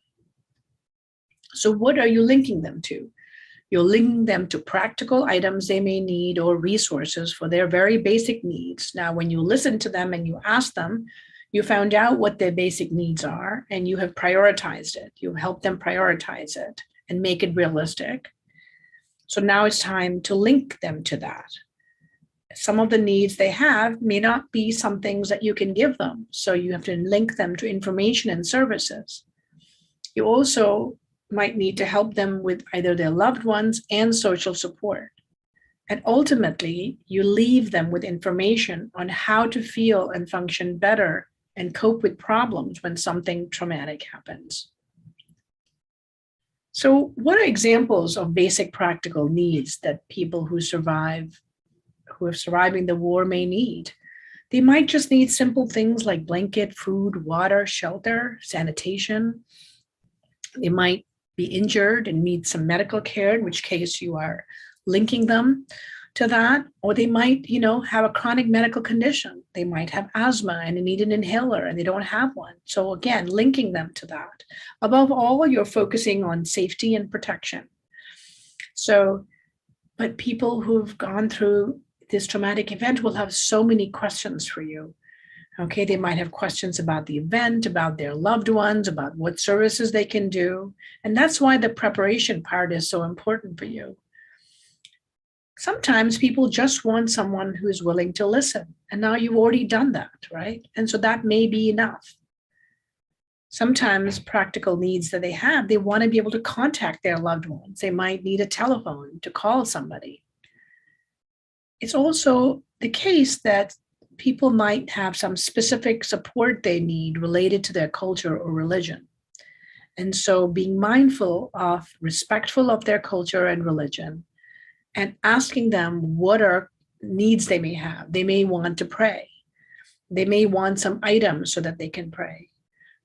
So what are you linking them to? You're linking them to practical items they may need or resources for their very basic needs. Now, when you listen to them and you ask them, you found out what their basic needs are and you have prioritized it. You've helped them prioritize it and make it realistic. So now it's time to link them to that. Some of the needs they have may not be some things that you can give them. So you have to link them to information and services. You also might need to help them with either their loved ones and social support. And ultimately, you leave them with information on how to feel and function better and cope with problems when something traumatic happens. So what are examples of basic practical needs that people who are surviving the war may need? They might just need simple things like blanket, food, water, shelter, sanitation. They might be injured and need some medical care, in which case you are linking them to that. Or they might, have a chronic medical condition. They might have asthma and they need an inhaler and they don't have one. So again, linking them to that. Above all, you're focusing on safety and protection. But people who've gone through this traumatic event will have so many questions for you. Okay, they might have questions about the event, about their loved ones, about what services they can do. And that's why the preparation part is so important for you. Sometimes people just want someone who is willing to listen. And now you've already done that, right? And so that may be enough. Sometimes practical needs that they have, they want to be able to contact their loved ones. They might need a telephone to call somebody. It's also the case that people might have some specific support they need related to their culture or religion. And so being mindful of, respectful of their culture and religion, and asking them what are needs they may have. They may want to pray. They may want some items so that they can pray,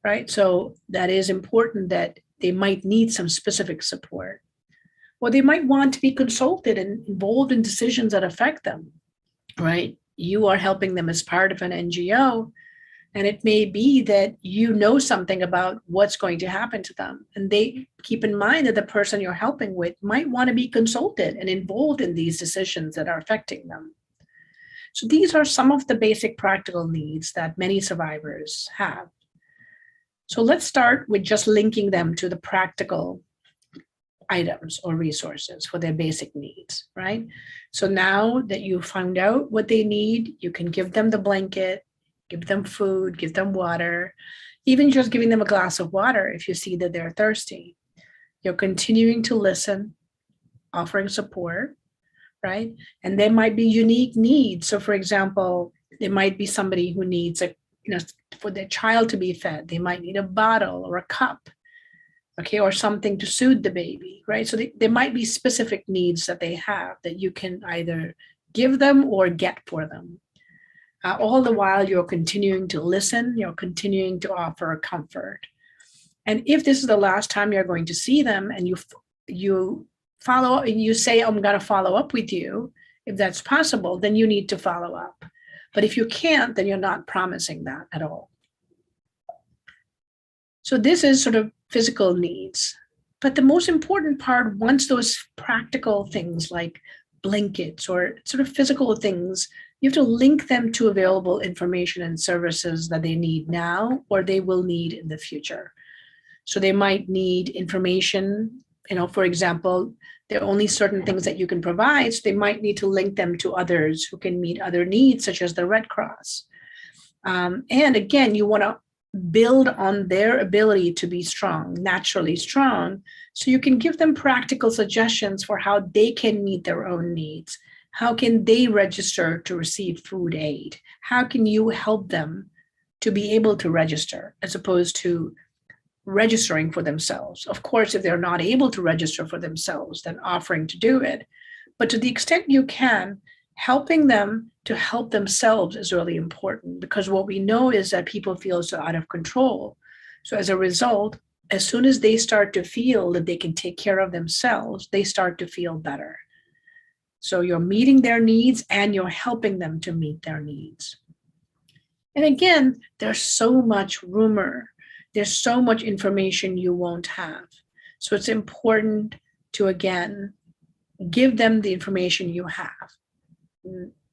right? So that is important, that they might need some specific support. Or they might want to be consulted and involved in decisions that affect them, right? You are helping them as part of an NGO, and it may be that you know something about what's going to happen to them. And they keep in mind that the person you're helping with might want to be consulted and involved in these decisions that are affecting them. So these are some of the basic practical needs that many survivors have. So let's start with just linking them to the practical items or resources for their basic needs, right? So now that you found out what they need, you can give them the blanket, give them food, give them water, even just giving them a glass of water if you see that they're thirsty. You're continuing to listen, offering support, right? And there might be unique needs. So for example, there might be somebody who needs for their child to be fed, they might need a bottle or a cup, okay, or something to soothe the baby, right? So there might be specific needs that they have that you can either give them or get for them. All the while you're continuing to listen, you're continuing to offer comfort. And if this is the last time you're going to see them, and you follow up and you say, I'm going to follow up with you, if that's possible, then you need to follow up. But if you can't, then you're not promising that at all. So this is sort of physical needs. But the most important part, once those practical things like blankets or sort of physical things, you have to link them to available information and services that they need now or they will need in the future. So they might need information, for example, there are only certain things that you can provide, so they might need to link them to others who can meet other needs, such as the Red Cross. And again, you want to build on their ability to be strong, naturally strong, so you can give them practical suggestions for how they can meet their own needs. How can they register to receive food aid? How can you help them to be able to register as opposed to registering for themselves? Of course, if they're not able to register for themselves, then offering to do it. But to the extent you can, helping them to help themselves is really important, because what we know is that people feel so out of control. So as a result, as soon as they start to feel that they can take care of themselves, they start to feel better. So you're meeting their needs and you're helping them to meet their needs. And again, there's so much rumor. There's so much information you won't have. So it's important to, again, give them the information you have.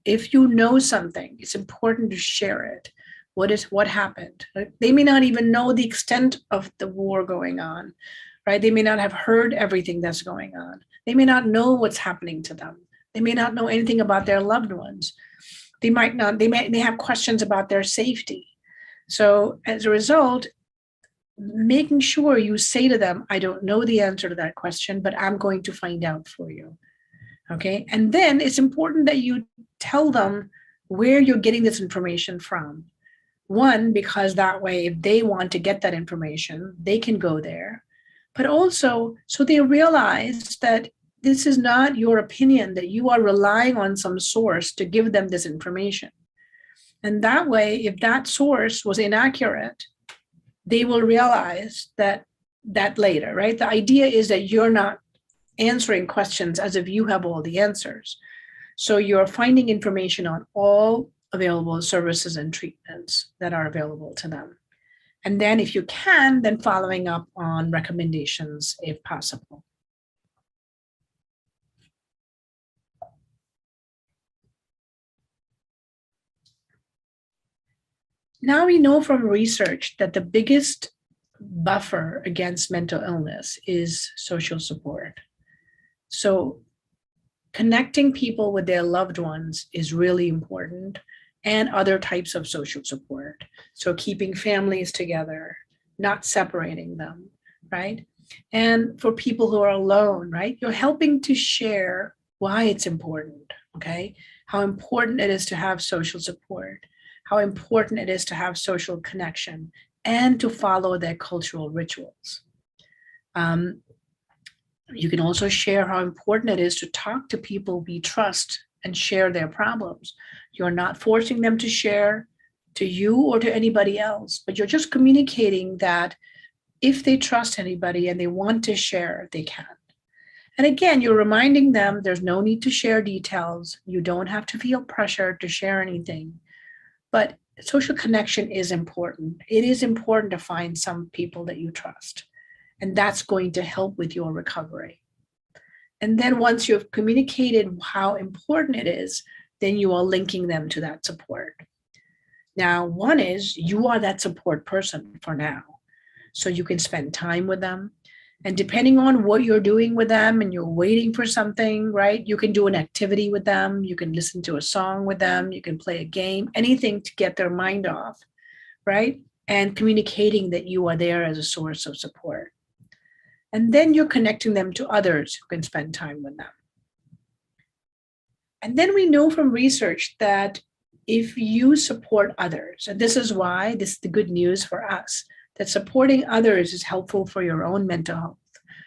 If you know something, it's important to share it. What happened? They may not even know the extent of the war going on, right? They may not have heard everything that's going on. They may not know what's happening to them. They may not know anything about their loved ones. They may have questions about their safety. So as a result, making sure you say to them, I don't know the answer to that question, but I'm going to find out for you. Okay. And then it's important that you tell them where you're getting this information from. One, because that way, if they want to get that information, they can go there. But also, so they realize that this is not your opinion, that you are relying on some source to give them this information. And that way, if that source was inaccurate, they will realize that later, right? The idea is that you're not answering questions as if you have all the answers. So you're finding information on all available services and treatments that are available to them. And then if you can, then following up on recommendations if possible. Now we know from research that the biggest buffer against mental illness is social support. So connecting people with their loved ones is really important, and other types of social support. So keeping families together, not separating them, right? And for people who are alone, right? You're helping to share why it's important, okay? How important it is to have social support, how important it is to have social connection, and to follow their cultural rituals. You can also share how important it is to talk to people we trust and share their problems. You're not forcing them to share. to you or to anybody else, but you're just communicating that if they trust anybody and they want to share, they can. And again, you're reminding them there's no need to share details. You don't have to feel pressured to share anything. But social connection is important. It is important to find some people that you trust. And that's going to help with your recovery. And then once you've communicated how important it is, then you are linking them to that support. Now, one is you are that support person for now. So you can spend time with them. And depending on what you're doing with them and you're waiting for something, right? You can do an activity with them. You can listen to a song with them. You can play a game, anything to get their mind off, right? And communicating that you are there as a source of support. And then you're connecting them to others who can spend time with them. And then we know from research that if you support others, and this is why this is the good news for us, that supporting others is helpful for your own mental health.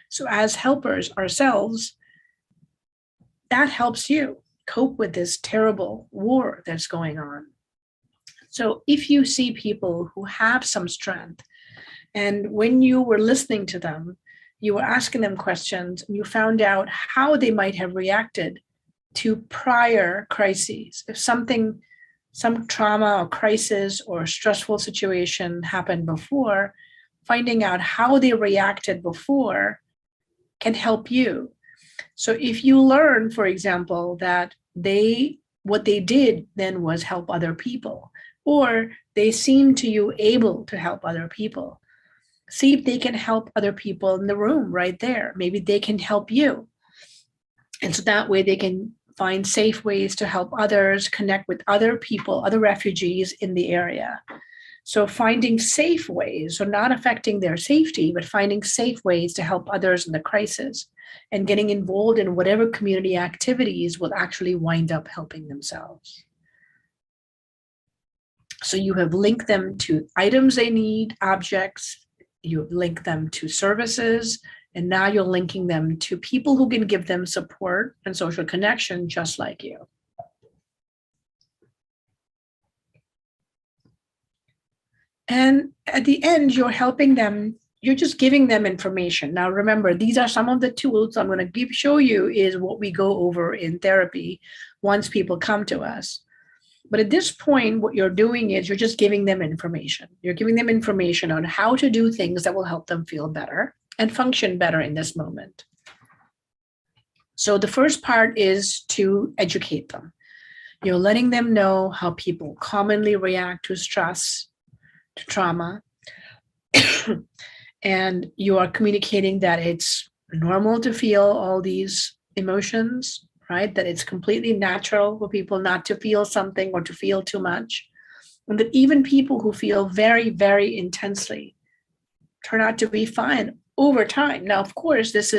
So as helpers ourselves, that helps you cope with this terrible war that's going on. So if you see people who have some strength, and when you were listening to them, you were asking them questions, and you found out how they might have reacted to prior crises. If something, some trauma or crisis or stressful situation happened before, finding out how they reacted before can help you. So if you learn, for example, that what they did then was help other people, or they seem to you able to help other people, see if they can help other people in the room right there. Maybe they can help you. And so that way they can find safe ways to help others, connect with other people, other refugees in the area. So finding safe ways, so not affecting their safety, but finding safe ways to help others in the crisis and getting involved in whatever community activities will actually wind up helping themselves. So you have linked them to items they need, objects, you have linked them to services, and now you're linking them to people who can give them support and social connection just like you. And at the end, you're helping them, you're just giving them information. Now, remember, these are some of the tools I'm going to show you is what we go over in therapy once people come to us. But at this point, what you're doing is you're just giving them information. You're giving them information on how to do things that will help them feel better and function better in this moment. So the first part is to educate them. You're letting them know how people commonly react to stress, to trauma, and you are communicating that it's normal to feel all these emotions, right? That it's completely natural for people not to feel something or to feel too much. And that even people who feel very, very intensely turn out to be fine over time. Now, of course, this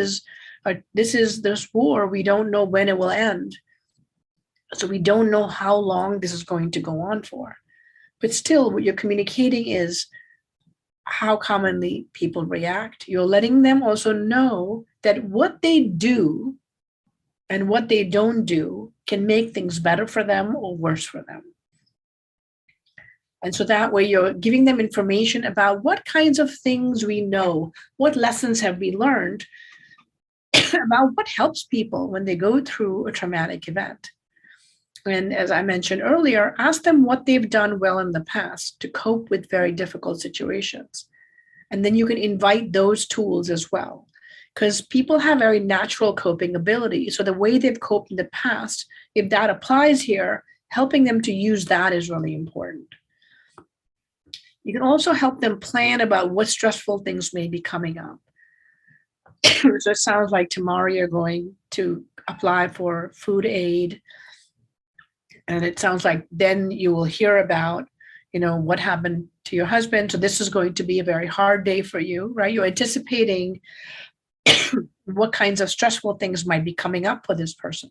war. We don't know when it will end. So we don't know how long this is going to go on for. But still, what you're communicating is how commonly people react. You're letting them also know that what they do and what they don't do can make things better for them or worse for them. And so that way you're giving them information about what kinds of things we know, what lessons have we learned about what helps people when they go through a traumatic event. And as I mentioned earlier, ask them what they've done well in the past to cope with very difficult situations. And then you can invite those tools as well, because people have very natural coping ability. So the way they've coped in the past, if that applies here, helping them to use that is really important. You can also help them plan about what stressful things may be coming up. So it sounds like tomorrow you're going to apply for food aid. And it sounds like then you will hear about, what happened to your husband. So this is going to be a very hard day for you, right? You're anticipating what kinds of stressful things might be coming up for this person.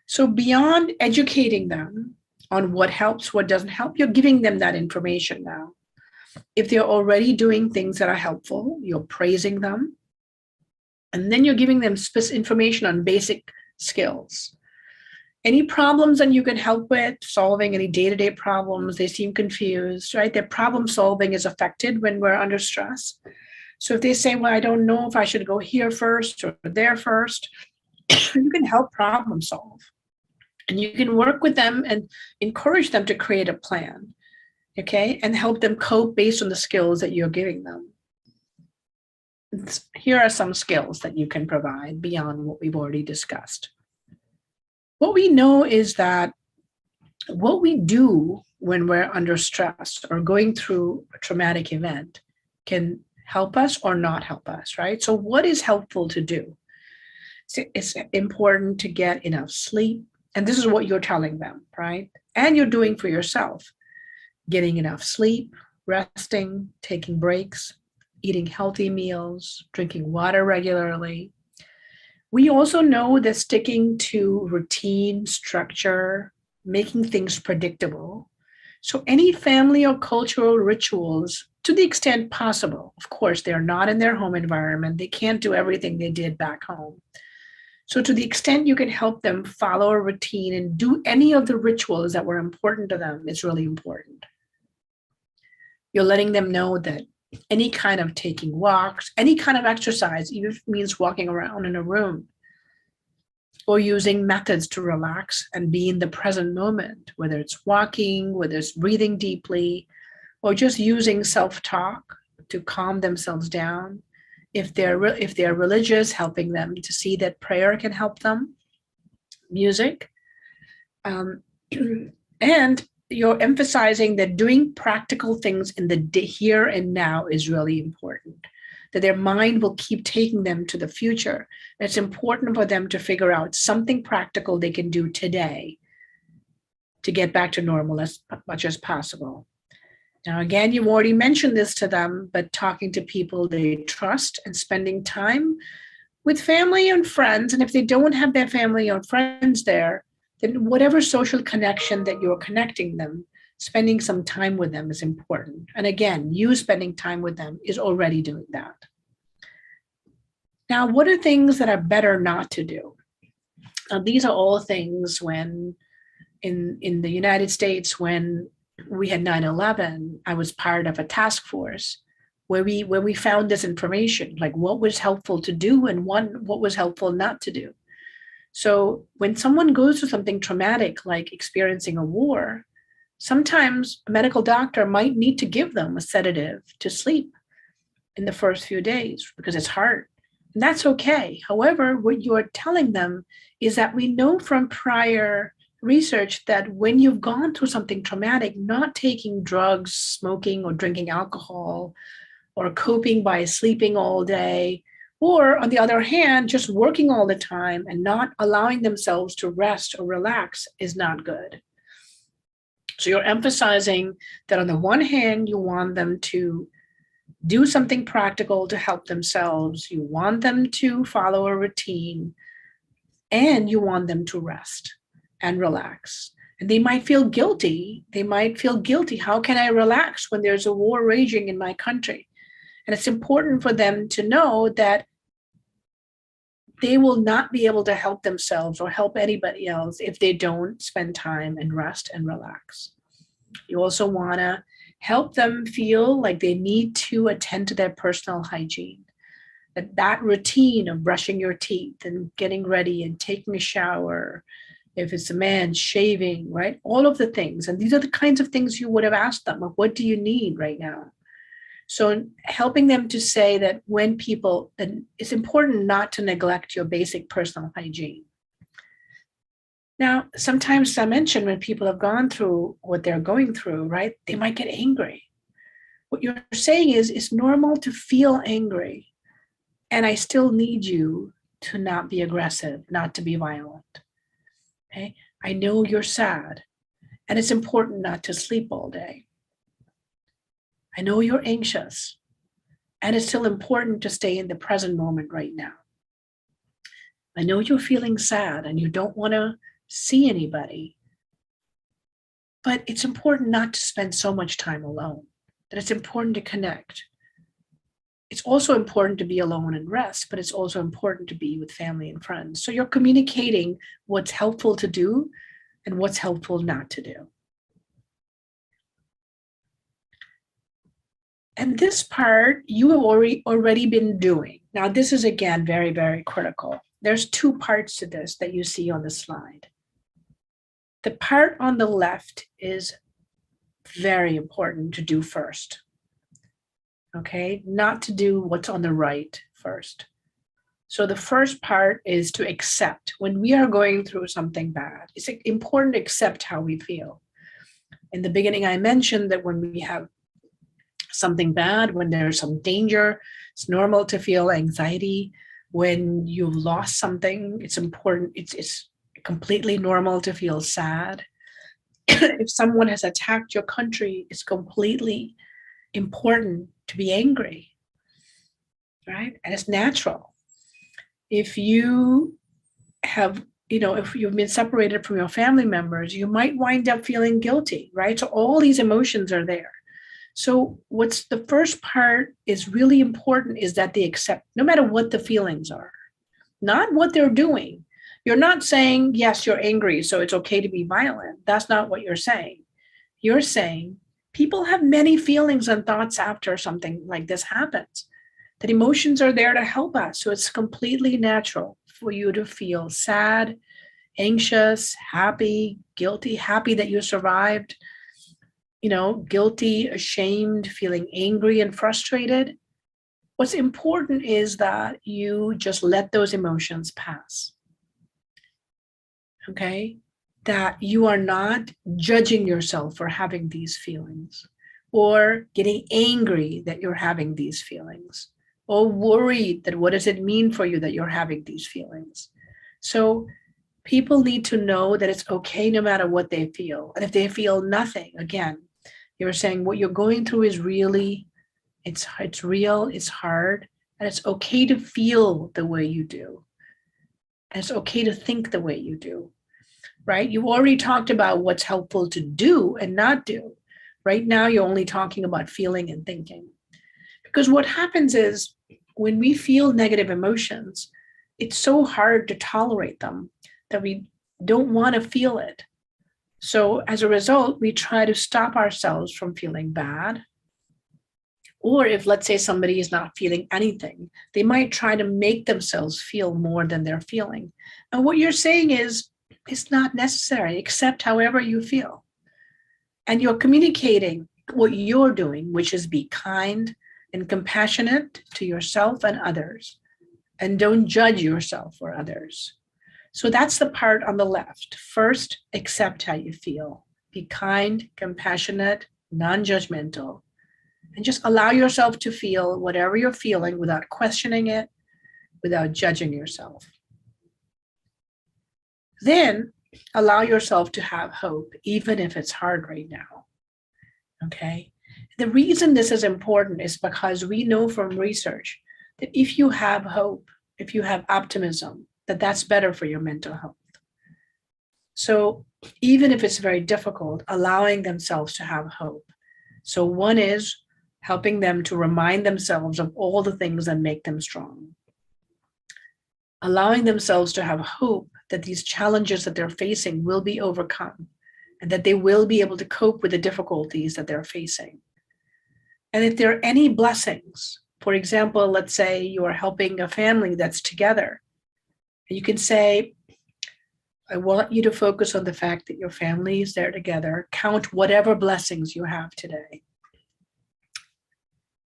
So beyond educating them on what helps, what doesn't help, you're giving them that information now. If they're already doing things that are helpful, you're praising them. And then you're giving them information on basic skills. Any problems that you can help with, solving any day-to-day problems, they seem confused, right? Their problem solving is affected when we're under stress. So if they say, well, I don't know if I should go here first or there first, you can help problem solve. And you can work with them and encourage them to create a plan, okay? And help them cope based on the skills that you're giving them. Here are some skills that you can provide beyond what we've already discussed. What we know is that what we do when we're under stress or going through a traumatic event can help us or not help us, right? So what is helpful to do? It's important to get enough sleep. And this is what you're telling them, right? And you're doing for yourself. Getting enough sleep, resting, taking breaks, eating healthy meals, drinking water regularly. We also know that sticking to routine, structure, making things predictable. So any family or cultural rituals, to the extent possible, of course, they're not in their home environment. They can't do everything they did back home. So to the extent you can help them follow a routine and do any of the rituals that were important to them is really important. You're letting them know that any kind of taking walks, any kind of exercise, even if it means walking around in a room, or using methods to relax and be in the present moment, whether it's walking, whether it's breathing deeply, or just using self-talk to calm themselves down. If they're religious, helping them to see that prayer can help them, music, and you're emphasizing that doing practical things in the here and now is really important, that their mind will keep taking them to the future. And it's important for them to figure out something practical they can do today to get back to normal as much as possible. Now, again, you've already mentioned this to them, but talking to people they trust and spending time with family and friends. And if they don't have their family or friends there, then whatever social connection that you're connecting them, spending some time with them is important. And again, you spending time with them is already doing that. Now, what are things that are better not to do? Now, these are all things when in the United States, when we had 9/11, I was part of a task force where we found this information, like what was helpful to do and what was helpful not to do. So when someone goes through something traumatic, like experiencing a war, sometimes a medical doctor might need to give them a sedative to sleep in the first few days because it's hard. And that's okay. However, what you're telling them is that we know from prior research that when you've gone through something traumatic, not taking drugs, smoking, or drinking alcohol, or coping by sleeping all day, or on the other hand, just working all the time and not allowing themselves to rest or relax is not good. So you're emphasizing that on the one hand, you want them to do something practical to help themselves. You want them to follow a routine, and you want them to rest and relax. And they might feel guilty. How can I relax when there's a war raging in my country? And it's important for them to know that they will not be able to help themselves or help anybody else if they don't spend time and rest and relax. You also want to help them feel like they need to attend to their personal hygiene. That routine of brushing your teeth and getting ready and taking a shower, if it's a man, shaving, right? All of the things. And these are the kinds of things you would have asked them, like, what do you need right now? So helping them to say that it's important not to neglect your basic personal hygiene. Now, sometimes, as I mentioned, when people have gone through what they're going through, right, they might get angry. What you're saying is it's normal to feel angry, and I still need you to not be aggressive, not to be violent. Okay? I know you're sad, and it's important not to sleep all day. I know you're anxious, and it's still important to stay in the present moment right now. I know you're feeling sad and you don't want to see anybody, but it's important not to spend so much time alone, that it's important to connect. it's also important to be alone and rest, but it's also important to be with family and friends. So you're communicating what's helpful to do and what's helpful not to do. And this part you have already been doing. Now, this is, again, very, very critical. There's two parts to this that you see on the slide. The part on the left is very important to do first. Okay, not to do what's on the right first. So the first part is to accept. When we are going through something bad, it's important to accept how we feel. In the beginning, I mentioned that when we have something bad, when there's some danger, it's normal to feel anxiety. When you've lost something, it's important, it's completely normal to feel sad. If someone has attacked your country, it's completely important to be angry, right? And it's natural. If you have, if you've been separated from your family members, you might wind up feeling guilty, right? So all these emotions are there. So what's the first part is really important is that they accept, no matter what the feelings are, not what they're doing. You're not saying, yes, you're angry, so it's okay to be violent. That's not what you're saying. You're saying people have many feelings and thoughts after something like this happens. That emotions are there to help us. So it's completely natural for you to feel sad, anxious, happy, guilty, happy that you survived, guilty, ashamed, feeling angry and frustrated. What's important is that you just let those emotions pass. Okay? That you are not judging yourself for having these feelings, or getting angry that you're having these feelings, or worried that what does it mean for you that you're having these feelings. So people need to know that it's okay no matter what they feel. And if they feel nothing, again, you're saying what you're going through is really, it's real, it's hard, and it's okay to feel the way you do. And it's okay to think the way you do, right? You've already talked about what's helpful to do and not do. Right now, you're only talking about feeling and thinking. Because what happens is when we feel negative emotions, it's so hard to tolerate them that we don't want to feel it. So as a result, we try to stop ourselves from feeling bad. Or if, let's say, somebody is not feeling anything, they might try to make themselves feel more than they're feeling. And what you're saying is, it's not necessary, accept however you feel. And you're communicating what you're doing, which is be kind and compassionate to yourself and others. And don't judge yourself or others. So that's the part on the left. First, accept how you feel. Be kind, compassionate, non-judgmental. And just allow yourself to feel whatever you're feeling without questioning it, without judging yourself. Then allow yourself to have hope, even if it's hard right now. Okay? The reason this is important is because we know from research that if you have hope, if you have optimism, that's better for your mental health. So even if it's very difficult, allowing themselves to have hope. So one is helping them to remind themselves of all the things that make them strong. Allowing themselves to have hope that these challenges that they're facing will be overcome and that they will be able to cope with the difficulties that they're facing. And if there are any blessings, for example, let's say you are helping a family that's together, and you can say, I want you to focus on the fact that your family is there together. Count whatever blessings you have today.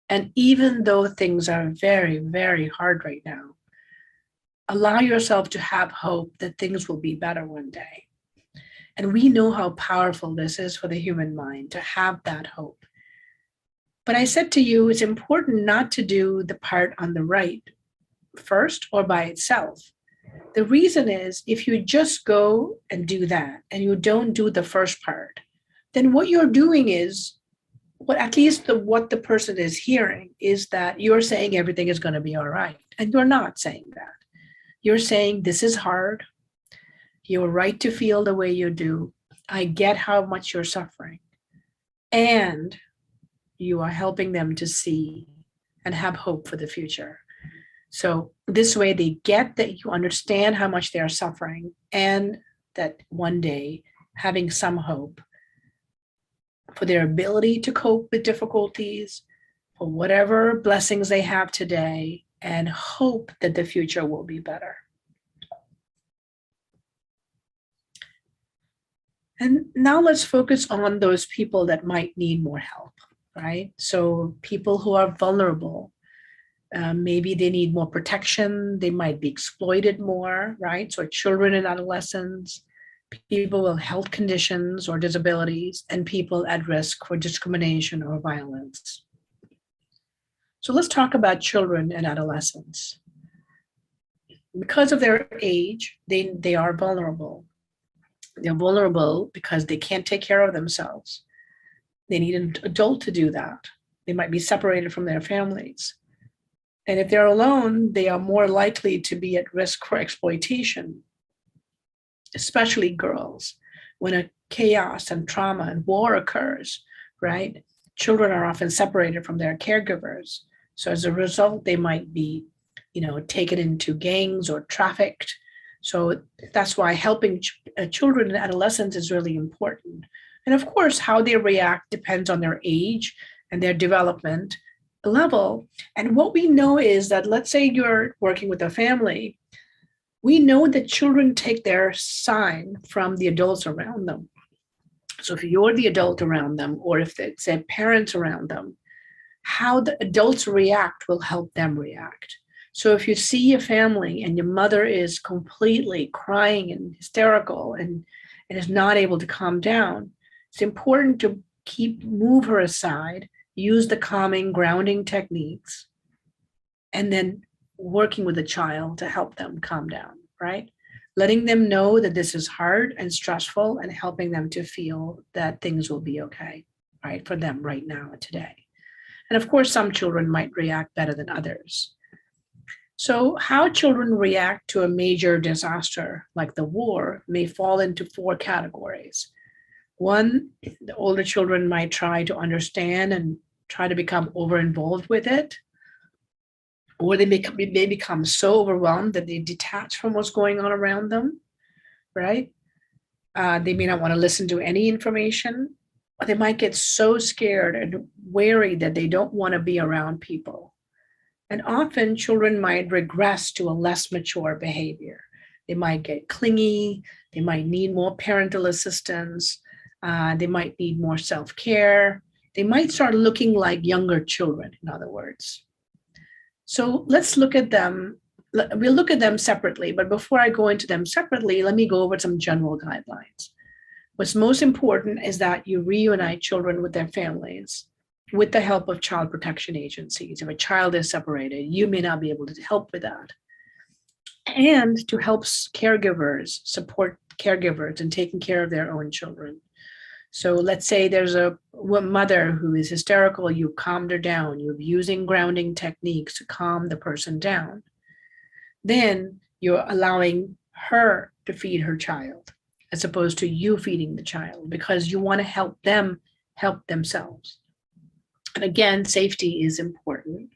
And even though things are very, very hard right now, allow yourself to have hope that things will be better one day. And we know how powerful this is for the human mind to have that hope. But I said to you, it's important not to do the part on the right first or by itself. The reason is if you just go and do that and you don't do the first part, then what you're doing is, at least what the person is hearing is that you're saying everything is going to be all right. And you're not saying that. You're saying this is hard. You're right to feel the way you do. I get how much you're suffering. And you are helping them to see and have hope for the future. So this way they get that you understand how much they are suffering, and that one day having some hope for their ability to cope with difficulties, for whatever blessings they have today, and hope that the future will be better. And now let's focus on those people that might need more help, right? So people who are vulnerable, maybe they need more protection, they might be exploited more, right? So children and adolescents, people with health conditions or disabilities, and people at risk for discrimination or violence. So let's talk about children and adolescents. Because of their age, they are vulnerable. They're vulnerable because they can't take care of themselves. They need an adult to do that. They might be separated from their families. And if they're alone, they are more likely to be at risk for exploitation, especially girls. When a chaos and trauma and war occurs, right? Children are often separated from their caregivers. So as a result, they might be, taken into gangs or trafficked. So that's why helping children and adolescents is really important. And of course, how they react depends on their age and their development level. And what we know is that, let's say you're working with a family, we know that children take their sign from the adults around them. So if you're the adult around them, or if it's their parents around them, how the adults react will help them react. So if you see a family and your mother is completely crying and hysterical and is not able to calm down, it's important to move her aside, use the calming, grounding techniques, and then working with the child to help them calm down, right? Letting them know that this is hard and stressful, and helping them to feel that things will be okay, right, for them right now and today. And of course, some children might react better than others. So how children react to a major disaster like the war may fall into 4 categories. One, the older children might try to understand and try to become over-involved with it, or they may become so overwhelmed that they detach from what's going on around them, right? They may not want to listen to any information, or they might get so scared and wary that they don't want to be around people. And often children might regress to a less mature behavior. They might get clingy, they might need more parental assistance, they might need more self-care, they might start looking like younger children, in other words. So let's look at them. We'll look at them separately, but before I go into them separately, let me go over some general guidelines. What's most important is that you reunite children with their families with the help of child protection agencies. If a child is separated, you may not be able to help with that. And to help caregivers, support caregivers in taking care of their own children. So let's say there's a mother who is hysterical, you calmed her down, you're using grounding techniques to calm the person down. Then you're allowing her to feed her child, as opposed to you feeding the child, because you want to help them help themselves. And again, safety is important.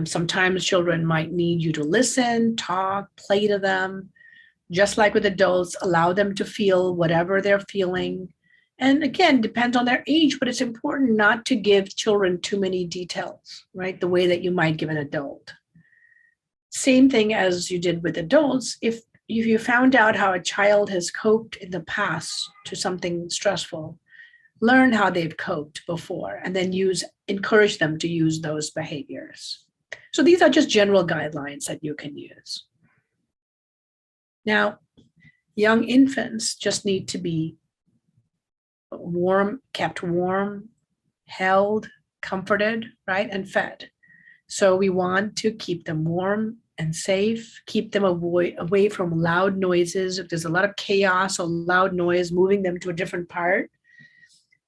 Sometimes children might need you to listen, talk, play to them. Just like with adults, allow them to feel whatever they're feeling. And again, depends on their age, but it's important not to give children too many details, right? The way that you might give an adult. Same thing as you did with adults. If you found out how a child has coped in the past to something stressful, learn how they've coped before, and then encourage them to use those behaviors. So these are just general guidelines that you can use. Now, young infants just need to be kept warm, held, comforted, right, and fed. So we want to keep them warm and safe, keep them away from loud noises. If there's a lot of chaos or loud noise, moving them to a different part.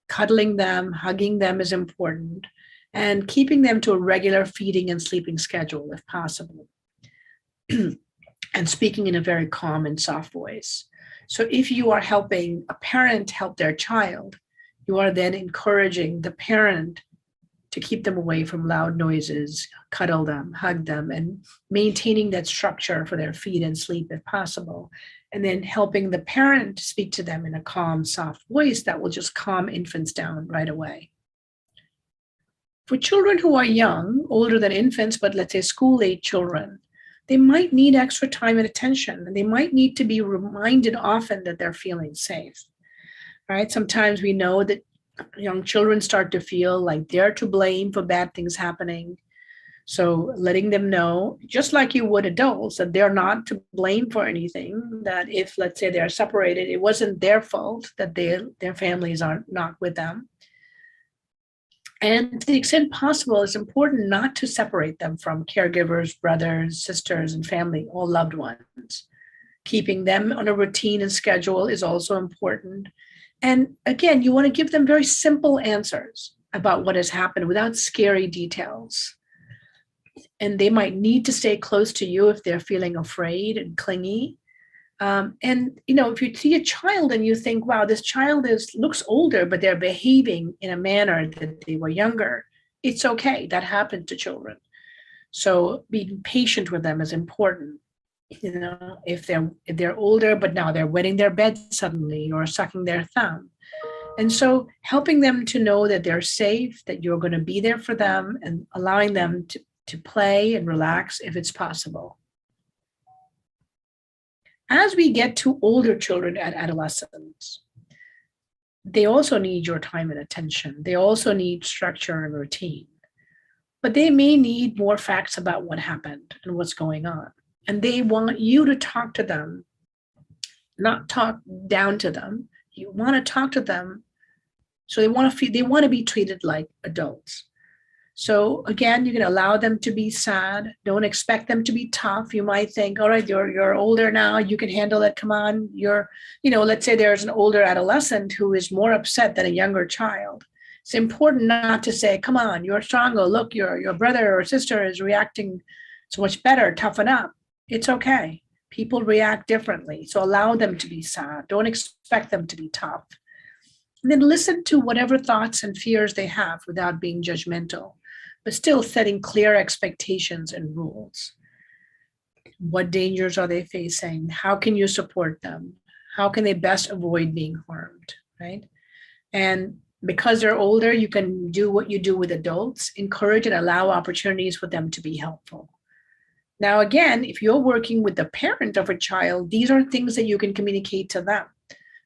Cuddling them, hugging them is important, and keeping them to a regular feeding and sleeping schedule if possible. And speaking in a very calm and soft voice. So if you are helping a parent help their child, you are then encouraging the parent to keep them away from loud noises, cuddle them, hug them, and maintaining that structure for their feed and sleep if possible. And then helping the parent speak to them in a calm, soft voice that will just calm infants down right away. For children who are young, older than infants, but let's say school-age children, they might need extra time and attention, and they might need to be reminded often that they're feeling safe, right? Sometimes we know that young children start to feel like they're to blame for bad things happening. So letting them know, just like you would adults, that they're not to blame for anything, that if, let's say, they're separated, it wasn't their fault that their families are not with them. And to the extent possible, it's important not to separate them from caregivers, brothers, sisters, and family, all loved ones. Keeping them on a routine and schedule is also important. And again, you want to give them very simple answers about what has happened without scary details. And they might need to stay close to you if they're feeling afraid and clingy. And if you see a child and you think, wow, this child looks older, but they're behaving in a manner that they were younger, it's okay. That happened to children. So being patient with them is important. If they're older, but now they're wetting their bed suddenly or sucking their thumb. And so helping them to know that they're safe, that you're going to be there for them, and allowing them to play and relax if it's possible. As we get to older children and adolescents, they also need your time and attention. They also need structure and routine. But they may need more facts about what happened and what's going on. And they want you to talk to them, not talk down to them. You want to talk to them, so they want to be treated like adults. So again, you can allow them to be sad. Don't expect them to be tough. You might think, all right, you're older now, you can handle it. Come on, let's say there's an older adolescent who is more upset than a younger child. It's important not to say, come on, you're stronger. Look, your brother or sister is reacting so much better. Toughen up. It's okay. People react differently. So allow them to be sad. Don't expect them to be tough. And then listen to whatever thoughts and fears they have without being judgmental, but still setting clear expectations and rules. What dangers are they facing? How can you support them? How can they best avoid being harmed, right? And because they're older, you can do what you do with adults, encourage and allow opportunities for them to be helpful. Now, again, if you're working with the parent of a child, these are things that you can communicate to them,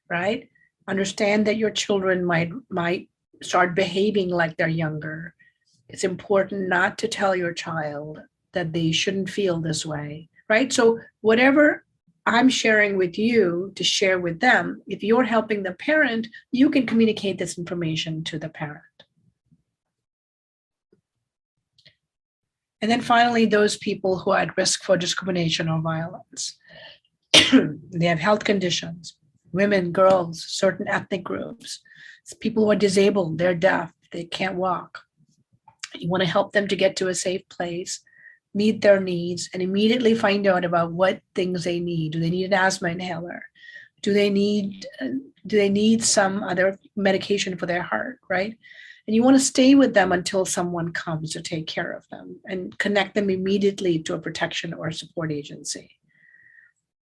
right? Understand that your children might start behaving like they're younger. It's important not to tell your child that they shouldn't feel this way, right? So whatever I'm sharing with you to share with them, if you're helping the parent, you can communicate this information to the parent. And then finally, those people who are at risk for discrimination or violence. They have health conditions, women, girls, certain ethnic groups, people who are disabled, they're deaf, they can't walk. You want to help them to get to a safe place, meet their needs, and immediately find out about what things they need. Do they need an asthma inhaler? Do they need some other medication for their heart, right? And you want to stay with them until someone comes to take care of them and connect them immediately to a protection or support agency.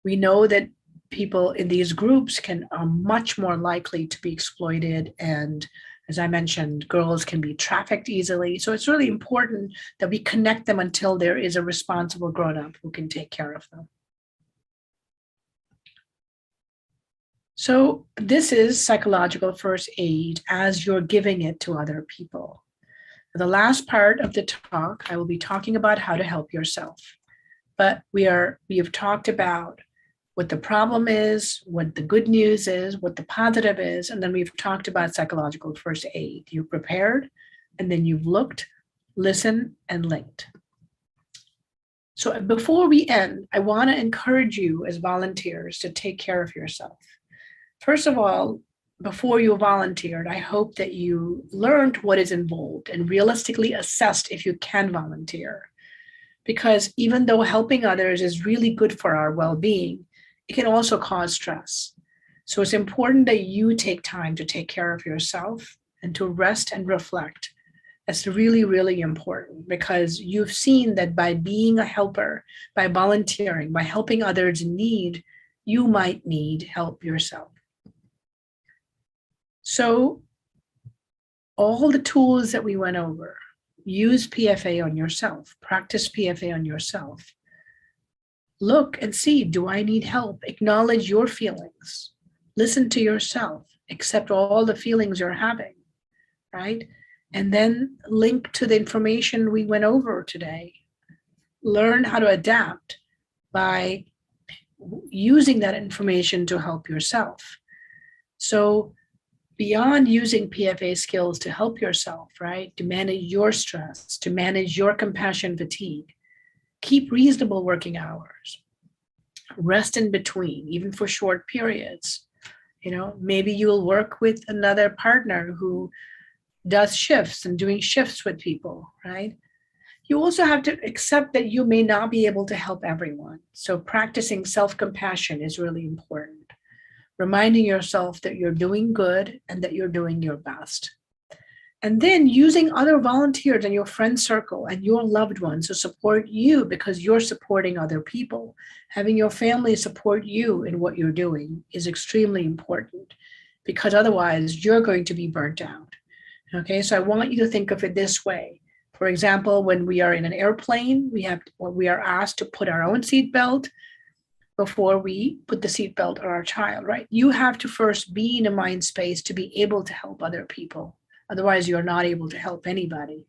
We know that people in these groups are much more likely to be exploited, and as I mentioned, girls can be trafficked easily. So it's really important that we connect them until there is a responsible grown-up who can take care of them. So this is psychological first aid as you're giving it to other people. For the last part of the talk, I will be talking about how to help yourself. But we have talked about what the problem is, what the good news is, what the positive is, and then we've talked about psychological first aid. You've prepared, and then you've looked, listened, and linked. So before we end, I want to encourage you as volunteers to take care of yourself. First of all, before you volunteered, I hope that you learned what is involved and realistically assessed if you can volunteer. Because even though helping others is really good for our well-being, it can also cause stress. So it's important that you take time to take care of yourself and to rest and reflect That's really, really important, because you've seen that by being a helper, by volunteering, by helping others in need, you might need help yourself. So all the tools that we went over, use PFA on yourself, practice PFA on yourself. Look and see, do I need help? Acknowledge your feelings. Listen to yourself, accept all the feelings you're having, right? And then link to the information we went over today. Learn how to adapt by using that information to help yourself. So beyond using PFA skills to help yourself, right, to manage your stress, to manage your compassion fatigue, keep reasonable working hours, rest in between, even for short periods. You know, maybe you'll work with another partner who does shifts and doing shifts with people, right? You also have to accept that you may not be able to help everyone. So practicing self-compassion is really important. Reminding yourself that you're doing good and that you're doing your best. And then using other volunteers in your friend circle and your loved ones to support you, because you're supporting other people. Having your family support you in what you're doing is extremely important, because otherwise you're going to be burnt out. Okay, so I want you to think of it this way. For example, when we are in an airplane, we are asked to put our own seatbelt before we put the seatbelt on our child, right? You have to first be in a mind space to be able to help other people. Otherwise, you're not able to help anybody.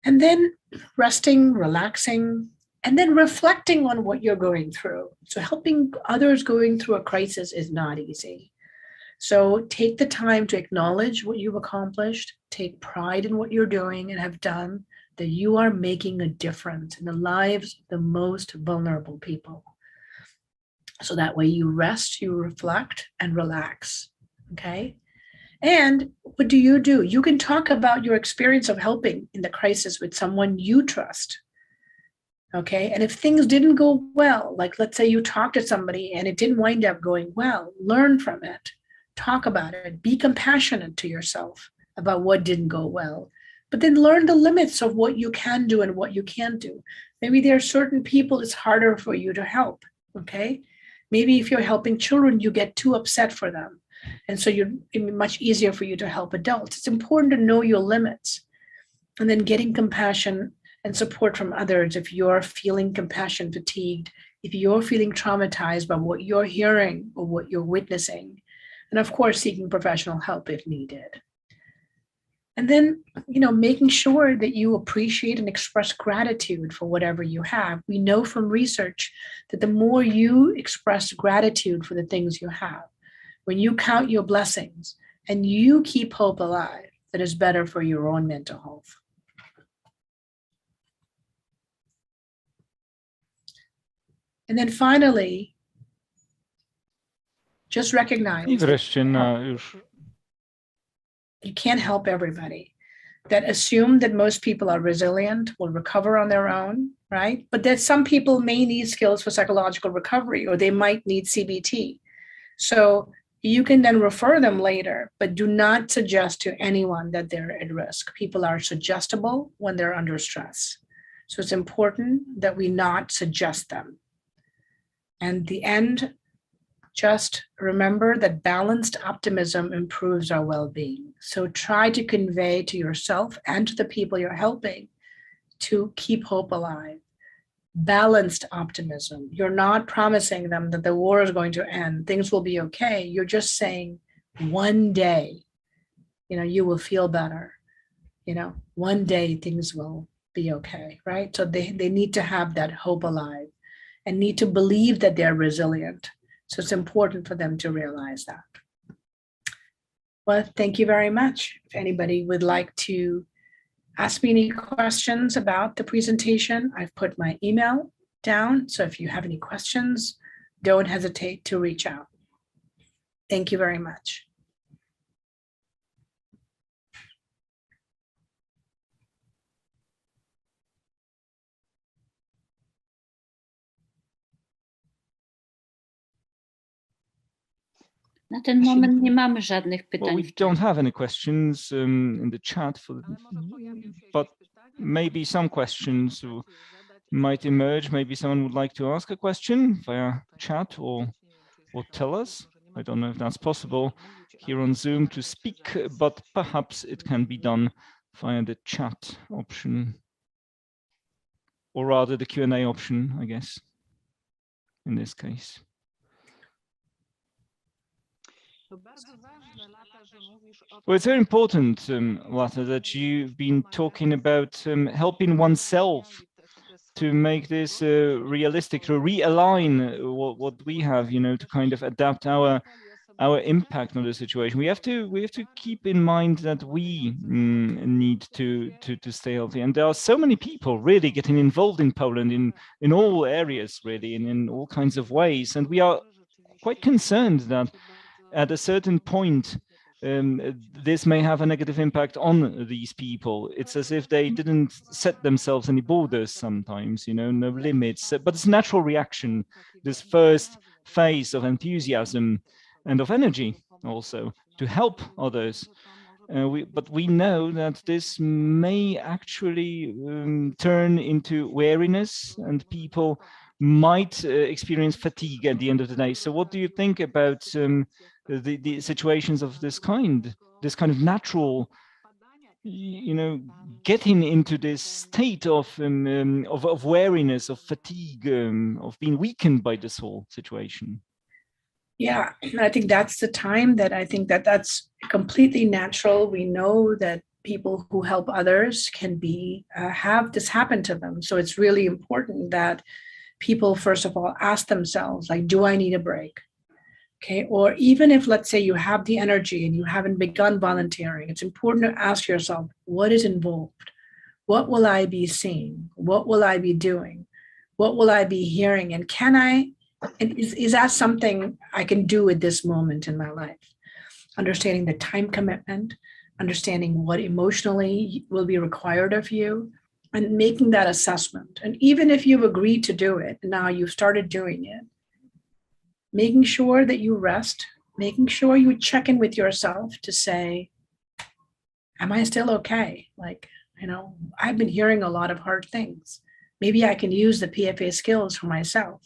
And then resting, relaxing, and then reflecting on what you're going through. So helping others going through a crisis is not easy. So take the time to acknowledge what you've accomplished, take pride in what you're doing and have done, that you are making a difference in the lives of the most vulnerable people. So that way you rest, you reflect, and relax, okay? And what do? You can talk about your experience of helping in the crisis with someone you trust, okay? And if things didn't go well, like let's say you talked to somebody and it didn't wind up going well, learn from it, talk about it, be compassionate to yourself about what didn't go well, but then learn the limits of what you can do and what you can't do. Maybe there are certain people it's harder for you to help, okay? Maybe if you're helping children, you get too upset for them. And so it'd be much easier for you to help adults. It's important to know your limits, and then getting compassion and support from others if you're feeling compassion fatigued, if you're feeling traumatized by what you're hearing or what you're witnessing, and of course, seeking professional help if needed. And then, making sure that you appreciate and express gratitude for whatever you have. We know from research that the more you express gratitude for the things you have, when you count your blessings and you keep hope alive, that is better for your own mental health. And then finally, just recognize I wreszcie już you can't help everybody. That assume that most people are resilient, will recover on their own, right? But that some people may need skills for psychological recovery, or they might need CBT. So you can then refer them later, but do not suggest to anyone that they're at risk. People are suggestible when they're under stress. So it's important that we not suggest them. And the end, just remember that balanced optimism improves our well-being. So try to convey to yourself and to the people you're helping to keep hope alive. Balanced optimism. You're not promising them that the war is going to end, things will be okay. You're just saying one day, you will feel better. One day things will be okay, right? So they need to have that hope alive and need to believe that they're resilient. So it's important for them to realize that. Well, thank you very much. If anybody would like to ask me any questions about the presentation, I've put my email down. So if you have any questions, don't hesitate to reach out. Thank you very much. Na ten moment nie mamy żadnych pytań. Well, we don't have any questions in the chat, but maybe some questions might emerge. Maybe someone would like to ask a question via chat or tell us. I don't know if that's possible here on Zoom to speak, but perhaps it can be done via the chat option, or rather the Q&A option, I guess, in this case. Well, it's very important, Lata, that you've been talking about helping oneself to make this realistic, to realign what we have, you know, to kind of adapt our impact on the situation. We have to keep in mind that we need to stay healthy, and there are so many people really getting involved in Poland in all areas, really, and in all kinds of ways, and we are quite concerned that at a certain point this may have a negative impact on these people. It's as if they didn't set themselves any borders sometimes, you know, no limits, but it's a natural reaction, this first phase of enthusiasm and of energy also to help others. But we know that this may actually turn into weariness, and people might experience fatigue at the end of the day. So what do you think about the situations of this kind of natural, you know, getting into this state of weariness, of fatigue, of being weakened by this whole situation? Yeah, I think that's the time that I think that that's completely natural. We know that people who help others can have this happen to them. So it's really important that people, first of all, ask themselves, like, do I need a break? Okay, or even if, let's say, you have the energy and you haven't begun volunteering, it's important to ask yourself, what is involved? What will I be seeing? What will I be doing? What will I be hearing? And is that something I can do at this moment in my life? Understanding the time commitment, understanding what emotionally will be required of you, and making that assessment. And even if you've agreed to do it, now you've started doing it, making sure that you rest, making sure you check in with yourself to say, am I still okay? Like, you know, I've been hearing a lot of hard things. Maybe I can use the PFA skills for myself.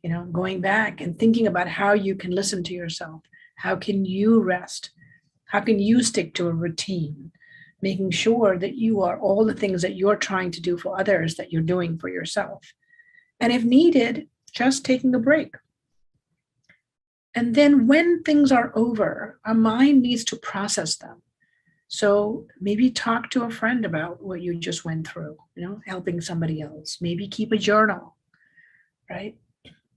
You know, going back and thinking about how you can listen to yourself. How can you rest? How can you stick to a routine? Making sure that you are all the things that you're trying to do for others that you're doing for yourself. And if needed, just taking a break. And then when things are over, our mind needs to process them. So maybe talk to a friend about what you just went through, you know, helping somebody else. Maybe keep a journal, right?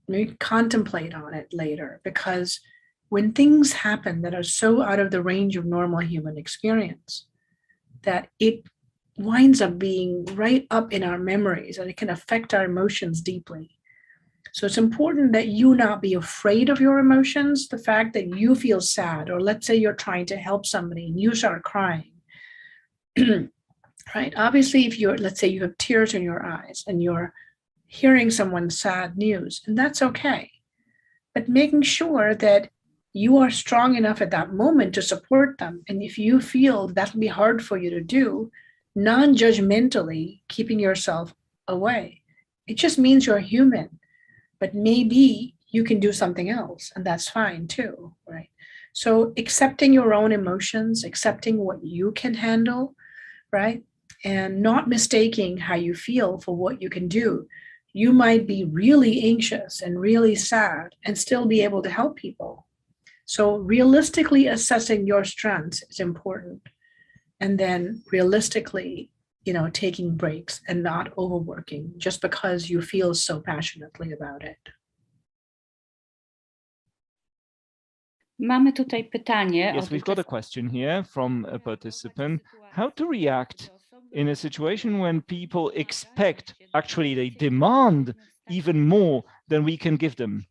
Maybe contemplate on it later, because when things happen that are so out of the range of normal human experience, that it winds up being right up in our memories and it can affect our emotions deeply. So it's important that you not be afraid of your emotions. The fact that you feel sad, or let's say you're trying to help somebody and you start crying, right? Obviously, if let's say you have tears in your eyes and you're hearing someone's sad news, and that's okay. But making sure that you are strong enough at that moment to support them. And if you feel that'll be hard for you to do, non-judgmentally keeping yourself away. It just means you're human, but maybe you can do something else, and that's fine too, right? So accepting your own emotions, accepting what you can handle, right? And not mistaking how you feel for what you can do. You might be really anxious and really sad and still be able to help people. So realistically assessing your strengths is important. And then realistically, you know, taking breaks and not overworking just because you feel so passionately about it. Mamy tutaj pytanie. Yes, we've got a question here from a participant. How to react in a situation when people expect, actually they demand even more than we can give them?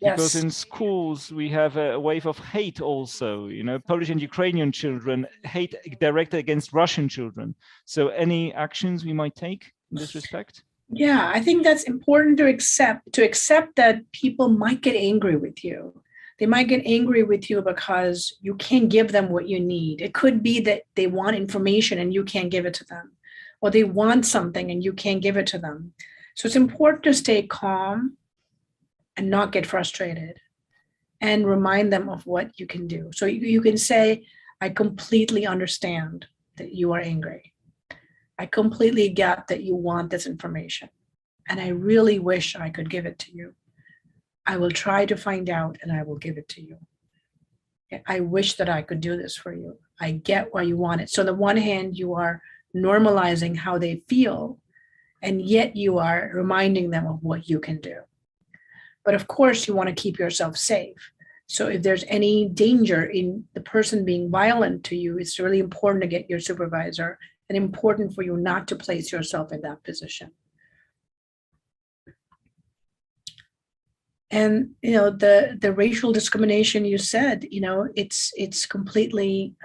Because in schools we have a wave of hate also, you know, Polish and Ukrainian children, hate directed against Russian children. So any actions we might take in this respect? Yeah, I think that's important to accept that people might get angry with you, They might get angry with you because you can't give them what you need. It could be that they want information and you can't give it to them, or they want something and you can't give it to them. So it's important to stay calm and not get frustrated, and remind them of what you can do. So you can say, I completely understand that you are angry. I completely get that you want this information, and I really wish I could give it to you. I will try to find out and I will give it to you. I wish that I could do this for you. I get why you want it. So on the one hand, you are normalizing how they feel, and yet you are reminding them of what you can do. But of course, you want to keep yourself safe. So if there's any danger in the person being violent to you, it's really important to get your supervisor, and important for you not to place yourself in that position. And the racial discrimination, you said, it's completely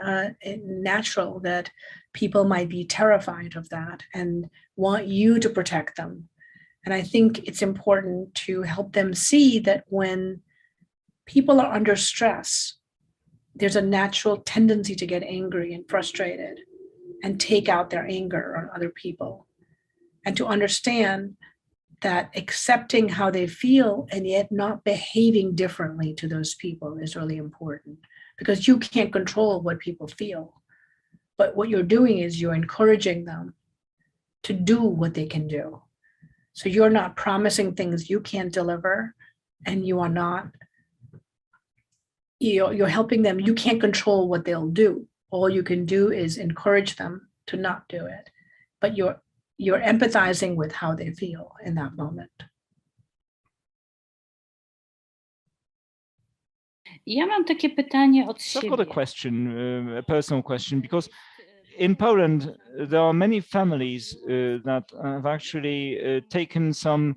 natural that people might be terrified of that and want you to protect them. And I think it's important to help them see that when people are under stress, there's a natural tendency to get angry and frustrated and take out their anger on other people. And to understand that accepting how they feel and yet not behaving differently to those people is really important, because you can't control what people feel. But what you're doing is you're encouraging them to do what they can do. So you're not promising things you can't deliver, and you are not, you're helping them. You can't control what they'll do. All you can do is encourage them to not do it. But you're empathizing with how they feel in that moment. Ja mam takie pytanie od So I've siebie. got a question, a personal question, because in Poland, there are many families that have actually taken some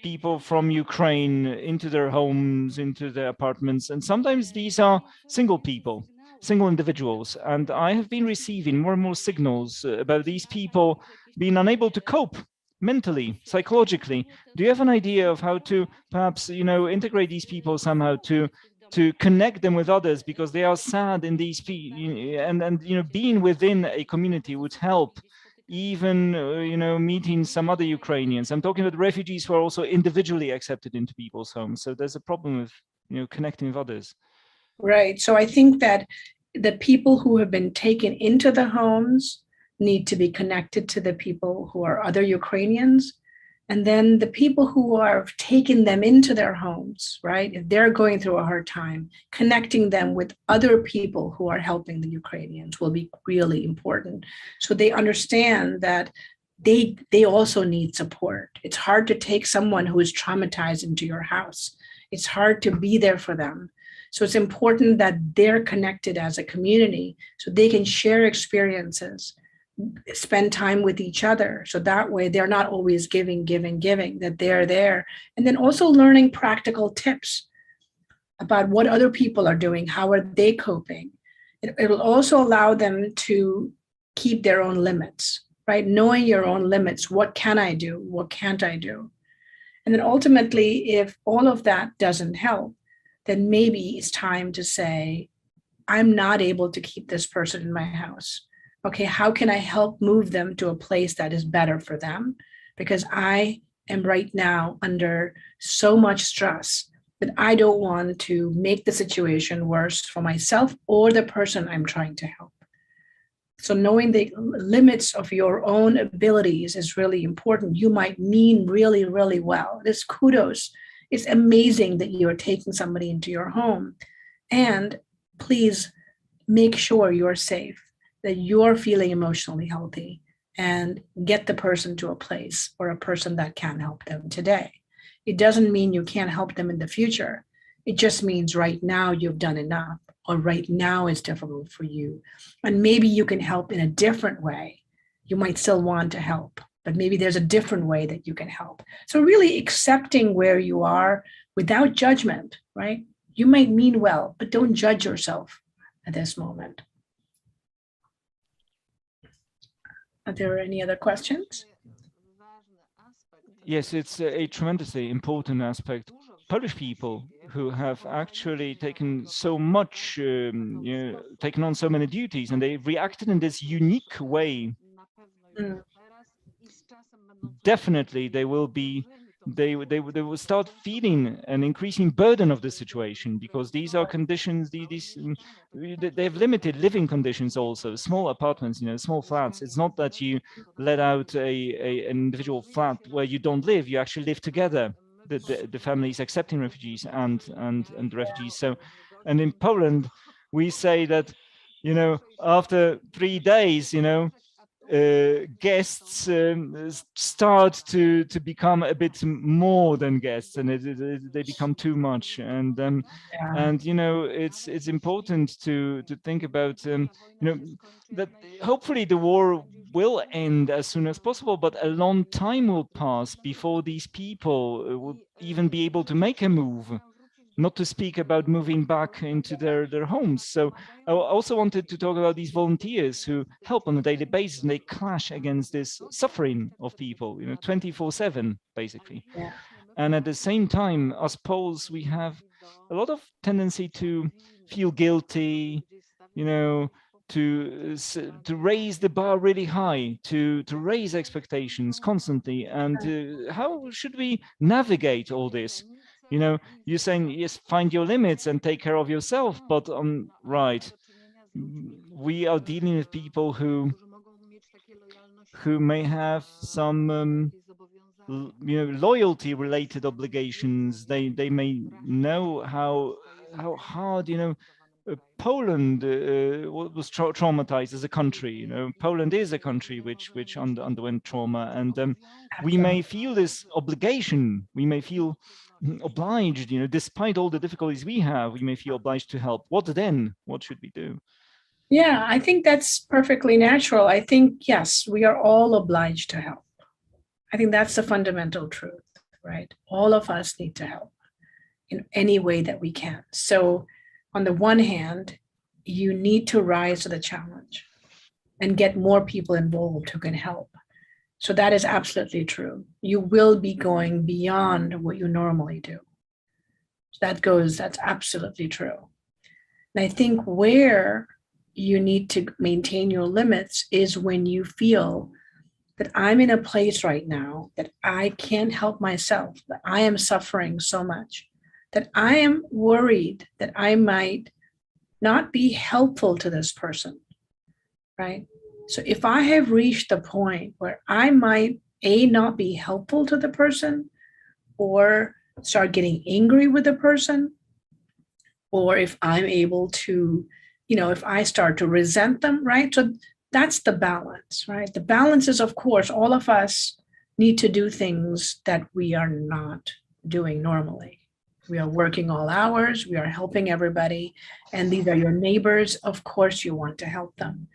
people from Ukraine into their homes, into their apartments. And sometimes these are single people, single individuals. And I have been receiving more and more signals about these people being unable to cope mentally, psychologically. Do you have an idea of how to perhaps, integrate these people somehow to connect them with others, because they are sad in these and being within a community would help, even meeting some other Ukrainians. I'm talking about refugees who are also individually accepted into people's homes. So there's a problem with connecting with others. Right. So I think that the people who have been taken into the homes need to be connected to the people who are other Ukrainians. And then the people who are taking them into their homes, right, if they're going through a hard time, connecting them with other people who are helping the Ukrainians will be really important. So they understand that they also need support. It's hard to take someone who is traumatized into your house. It's hard to be there for them. So it's important that they're connected as a community so they can share experiences, spend time with each other. So that way they're not always giving, that they're there. And then also learning practical tips about what other people are doing, how are they coping. It will also allow them to keep their own limits, right? Knowing your own limits, what can I do? What can't I do? And then ultimately, if all of that doesn't help, then maybe it's time to say, I'm not able to keep this person in my house. Okay, how can I help move them to a place that is better for them? Because I am right now under so much stress that I don't want to make the situation worse for myself or the person I'm trying to help. So knowing the limits of your own abilities is really important. You might mean really, really well. This kudos. It's amazing that you're taking somebody into your home. And please make sure you're safe, that you're feeling emotionally healthy, and get the person to a place or a person that can help them today. It doesn't mean you can't help them in the future. It just means right now you've done enough, or right now it's difficult for you. And maybe you can help in a different way. You might still want to help, but maybe there's a different way that you can help. So really accepting where you are without judgment, right? You might mean well, but don't judge yourself at this moment. Are there any other questions? Yes, it's a tremendously important aspect. Polish people who have actually taken so much, taken on so many duties, and they reacted in this unique way. Definitely, they will will start feeling an increasing burden of the situation, because these are conditions. They have limited living conditions. Also, small apartments, small flats. It's not that you let out an individual flat where you don't live. You actually live together. The families accepting refugees and the refugees. So, and in Poland, we say that, after 3 days, guests start to become a bit more than guests, and they become too much. And it's important to think about that hopefully the war will end as soon as possible, but a long time will pass before these people will even be able to make a move, not to speak about moving back into their homes. So I also wanted to talk about these volunteers who help on a daily basis, and they clash against this suffering of people, 24/7, basically. Yeah. And at the same time, us Poles, we have a lot of tendency to feel guilty, to raise the bar really high, to raise expectations constantly. And how should we navigate all this? You're saying, yes, find your limits and take care of yourself, but right, we are dealing with people who may have some loyalty related obligations. They may know how hard Poland was traumatized as a country. Poland is a country which underwent trauma, and we may feel this obligation. We may feel obliged, despite all the difficulties we have, we may feel obliged to help. What then? What should we do? Yeah, I think that's perfectly natural. I think, yes, we are all obliged to help. I think that's the fundamental truth, right? All of us need to help in any way that we can. So on the one hand, you need to rise to the challenge and get more people involved who can help. So that is absolutely true. You will be going beyond what you normally do. That's absolutely true. And I think where you need to maintain your limits is when you feel that I'm in a place right now that I can't help myself, that I am suffering so much, that I am worried that I might not be helpful to this person, right? So if I have reached the point where I might, not be helpful to the person, or start getting angry with the person, or if I'm able to, if I start to resent them, right? So that's the balance, right? The balance is, of course, all of us need to do things that we are not doing normally. We are working all hours, we are helping everybody, and these are your neighbors. Of course, you want to help them.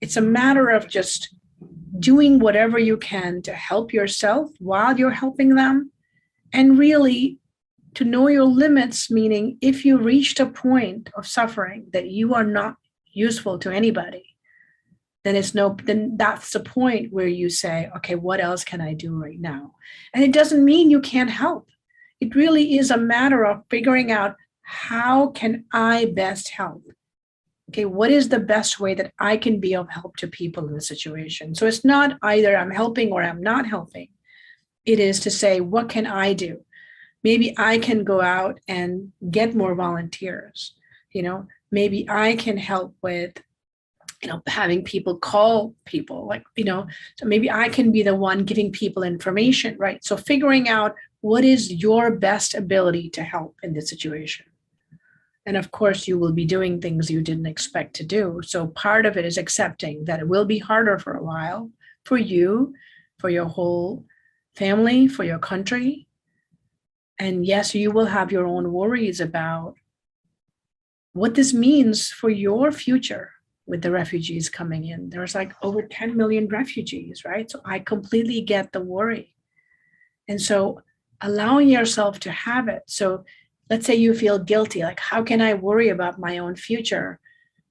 It's a matter of just doing whatever you can to help yourself while you're helping them, and really to know your limits, meaning if you reached a point of suffering that you are not useful to anybody, then that's the point where you say, okay, what else can I do right now? And it doesn't mean you can't help. It really is a matter of figuring out, how can I best help? Okay, what is the best way that I can be of help to people in the situation? So it's not either I'm helping or I'm not helping. It is to say, what can I do? Maybe I can go out and get more volunteers. Maybe I can help with, having people call people, so maybe I can be the one giving people information, right? So figuring out what is your best ability to help in this situation. And of course, you will be doing things you didn't expect to do. So part of it is accepting that it will be harder for a while for you, for your whole family, for your country. And yes, you will have your own worries about what this means for your future with the refugees coming in. There's like over 10 million refugees, right? So I completely get the worry. And so allowing yourself to have it. So let's say you feel guilty, like, how can I worry about my own future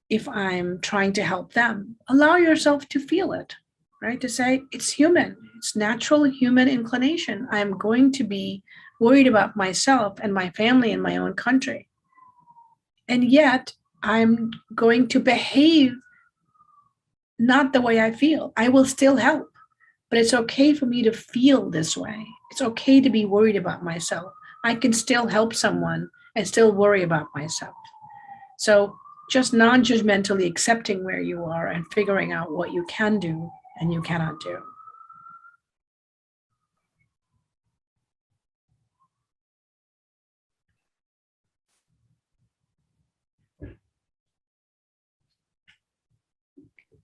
if I'm trying to help them? Allow yourself to feel it, right? To say it's human, it's natural human inclination. I'm going to be worried about myself and my family and my own country. And yet I'm going to behave not the way I feel. I will still help, but it's okay for me to feel this way. It's okay to be worried about myself. I can still help someone and still worry about myself. So just non-judgmentally accepting where you are and figuring out what you can do and you cannot do.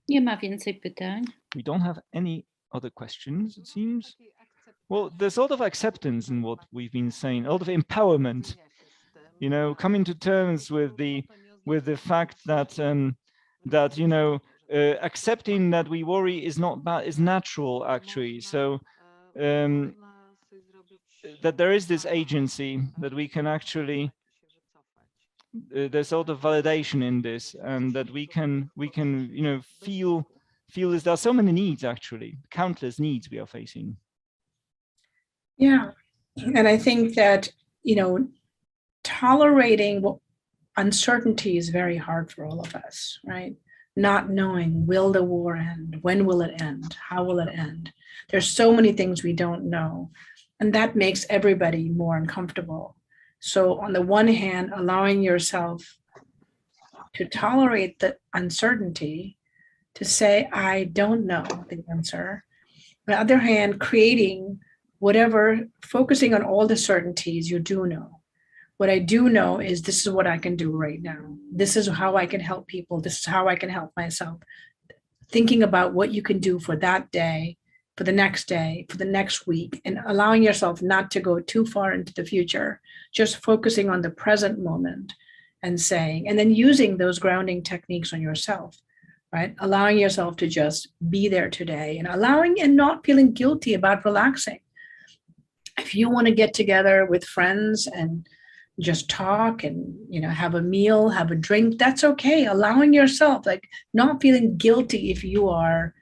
Nie ma więcej pytań. We don't have any other questions, it seems. Well, there's a lot of acceptance in what we've been saying, a lot of empowerment, you know, coming to terms with the fact that you know, accepting that we worry is not bad, is natural actually. So that there is this agency that we can actually there's sort of validation in this, and that we can you know feel as there are so many needs, actually countless needs we are facing. Yeah, and I think that, you know, tolerating uncertainty is very hard for all of us, right? Not knowing, will the war end? When will it end? How will it end? There's so many things we don't know, and that makes everybody more uncomfortable. So on the one hand, allowing yourself to tolerate the uncertainty, to say, I don't know the answer. On the other hand, creating whatever, focusing on all the certainties you do know. What I do know is this is what I can do right now. This is how I can help people. This is how I can help myself. Thinking about what you can do for that day, for the next day, for the next week, and allowing yourself not to go too far into the future, just focusing on the present moment and saying, and then using those grounding techniques on yourself, right? Allowing yourself to just be there today, and allowing and not feeling guilty about relaxing. If you want to get together with friends and just talk and, you know, have a meal, have a drink, that's okay. Allowing yourself, like, not feeling guilty if you are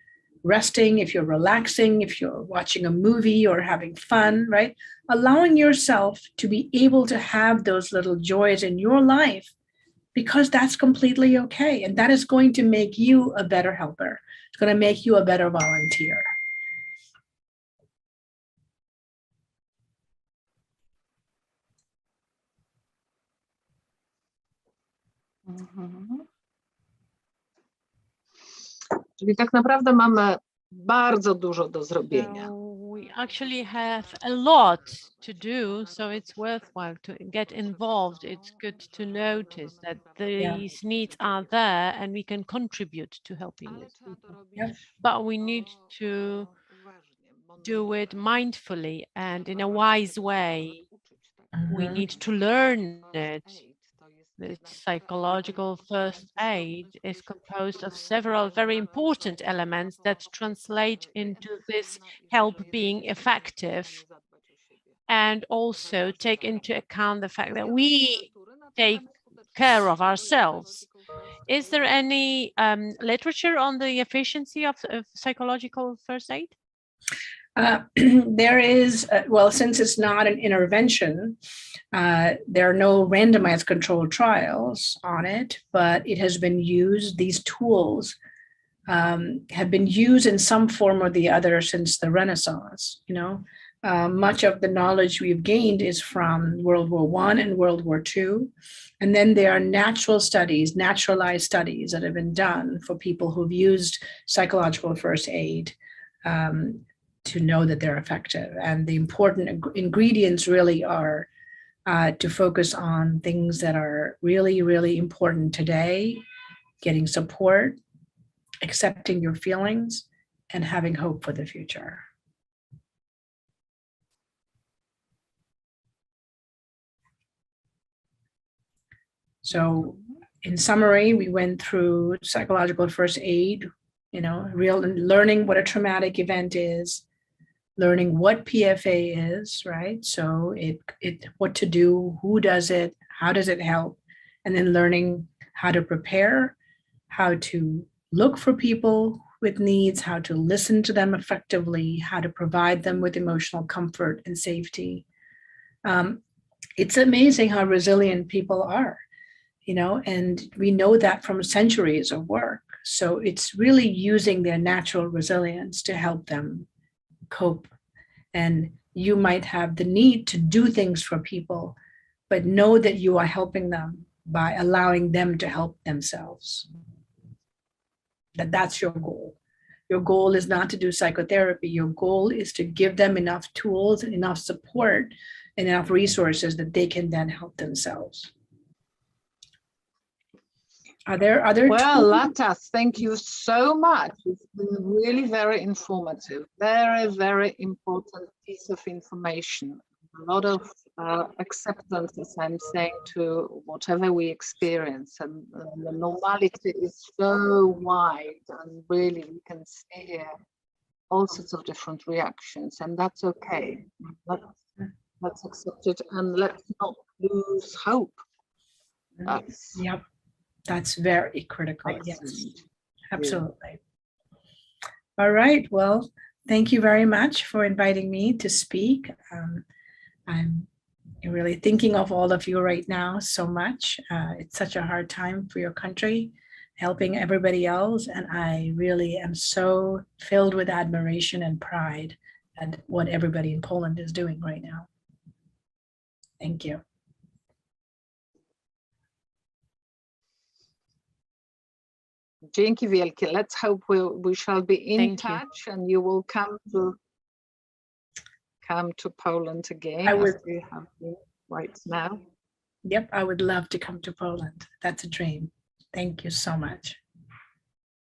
resting, if you're relaxing, if you're watching a movie or having fun, right? Allowing yourself to be able to have those little joys in your life, because that's completely okay. And that is going to make you a better helper. It's going to make you a better volunteer. Czyli tak naprawdę mamy bardzo dużo do zrobienia. So we actually have a lot to do, so it's worthwhile to get involved. It's good to notice that these needs are there and we can contribute to helping these people. Yeah. But we need to do it mindfully and in a wise way. We need to learn it. The psychological first aid is composed of several very important elements that translate into this help being effective, and also take into account the fact that we take care of ourselves. Is there any literature on the efficiency of psychological first aid? There is, well, since it's not an intervention, there are no randomized controlled trials on it, but it has been used. These tools have been used in some form or the other since the Renaissance. You know, much of the knowledge we've gained is from World War I and World War II. And then there are natural studies, naturalized studies that have been done for people who've used psychological first aid to know that they're effective. And the important ingredients really are to focus on things that are really, really important today, getting support, accepting your feelings, and having hope for the future. So in summary, we went through psychological first aid, you know, learning what a traumatic event is, learning what PFA is, right? So what to do, who does it, how does it help, and then learning how to prepare, how to look for people with needs, how to listen to them effectively, how to provide them with emotional comfort and safety. It's amazing how resilient people are, you know, and we know that from centuries of work. So it's really using their natural resilience to help them cope. And you might have the need to do things for people, but know that you are helping them by allowing them to help themselves. That's your goal. Your goal is not to do psychotherapy. Your goal is to give them enough tools, enough support, and enough resources that they can then help themselves. Are there other Well, Lata, thank you so much. It's been really very informative, very, very important piece of information. A lot of acceptance, as I'm saying, to whatever we experience. And the normality is so wide, and really we can see here all sorts of different reactions, and that's okay. Let's accept it, and let's not lose hope. Yep, that's very critical. Excellent. Yes, absolutely. All right, well, thank you very much for inviting me to speak. I'm really thinking of all of you right now so much. It's such a hard time for your country, helping everybody else, and I really am so filled with admiration and pride at what everybody in Poland is doing right now. Thank you. Dzięki wielkie. Let's hope we shall be in touch, and you will come to Poland again, as you have been right now. Yep, I would love to come to Poland. That's a dream. Thank you so much.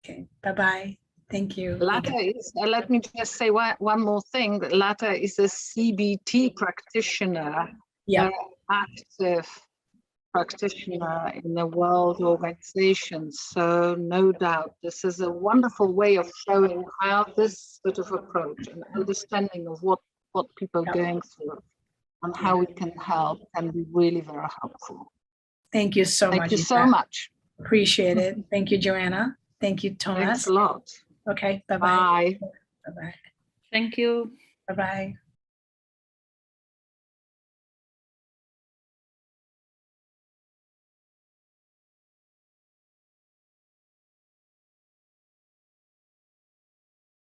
Okay, bye-bye. Thank you. Lata is, let me just say one more thing. Lata is a CBT practitioner, very active practitioner in the world organizations. So no doubt, this is a wonderful way of showing how this sort of approach and understanding of what people are going through and how we can help can be really very helpful. Thank you so much. Thank you so much. Appreciate it. Thank you, Joanna. Thank you, Thomas. Thanks a lot. Okay, bye-bye. Bye. Bye-bye. Thank you. Bye-bye.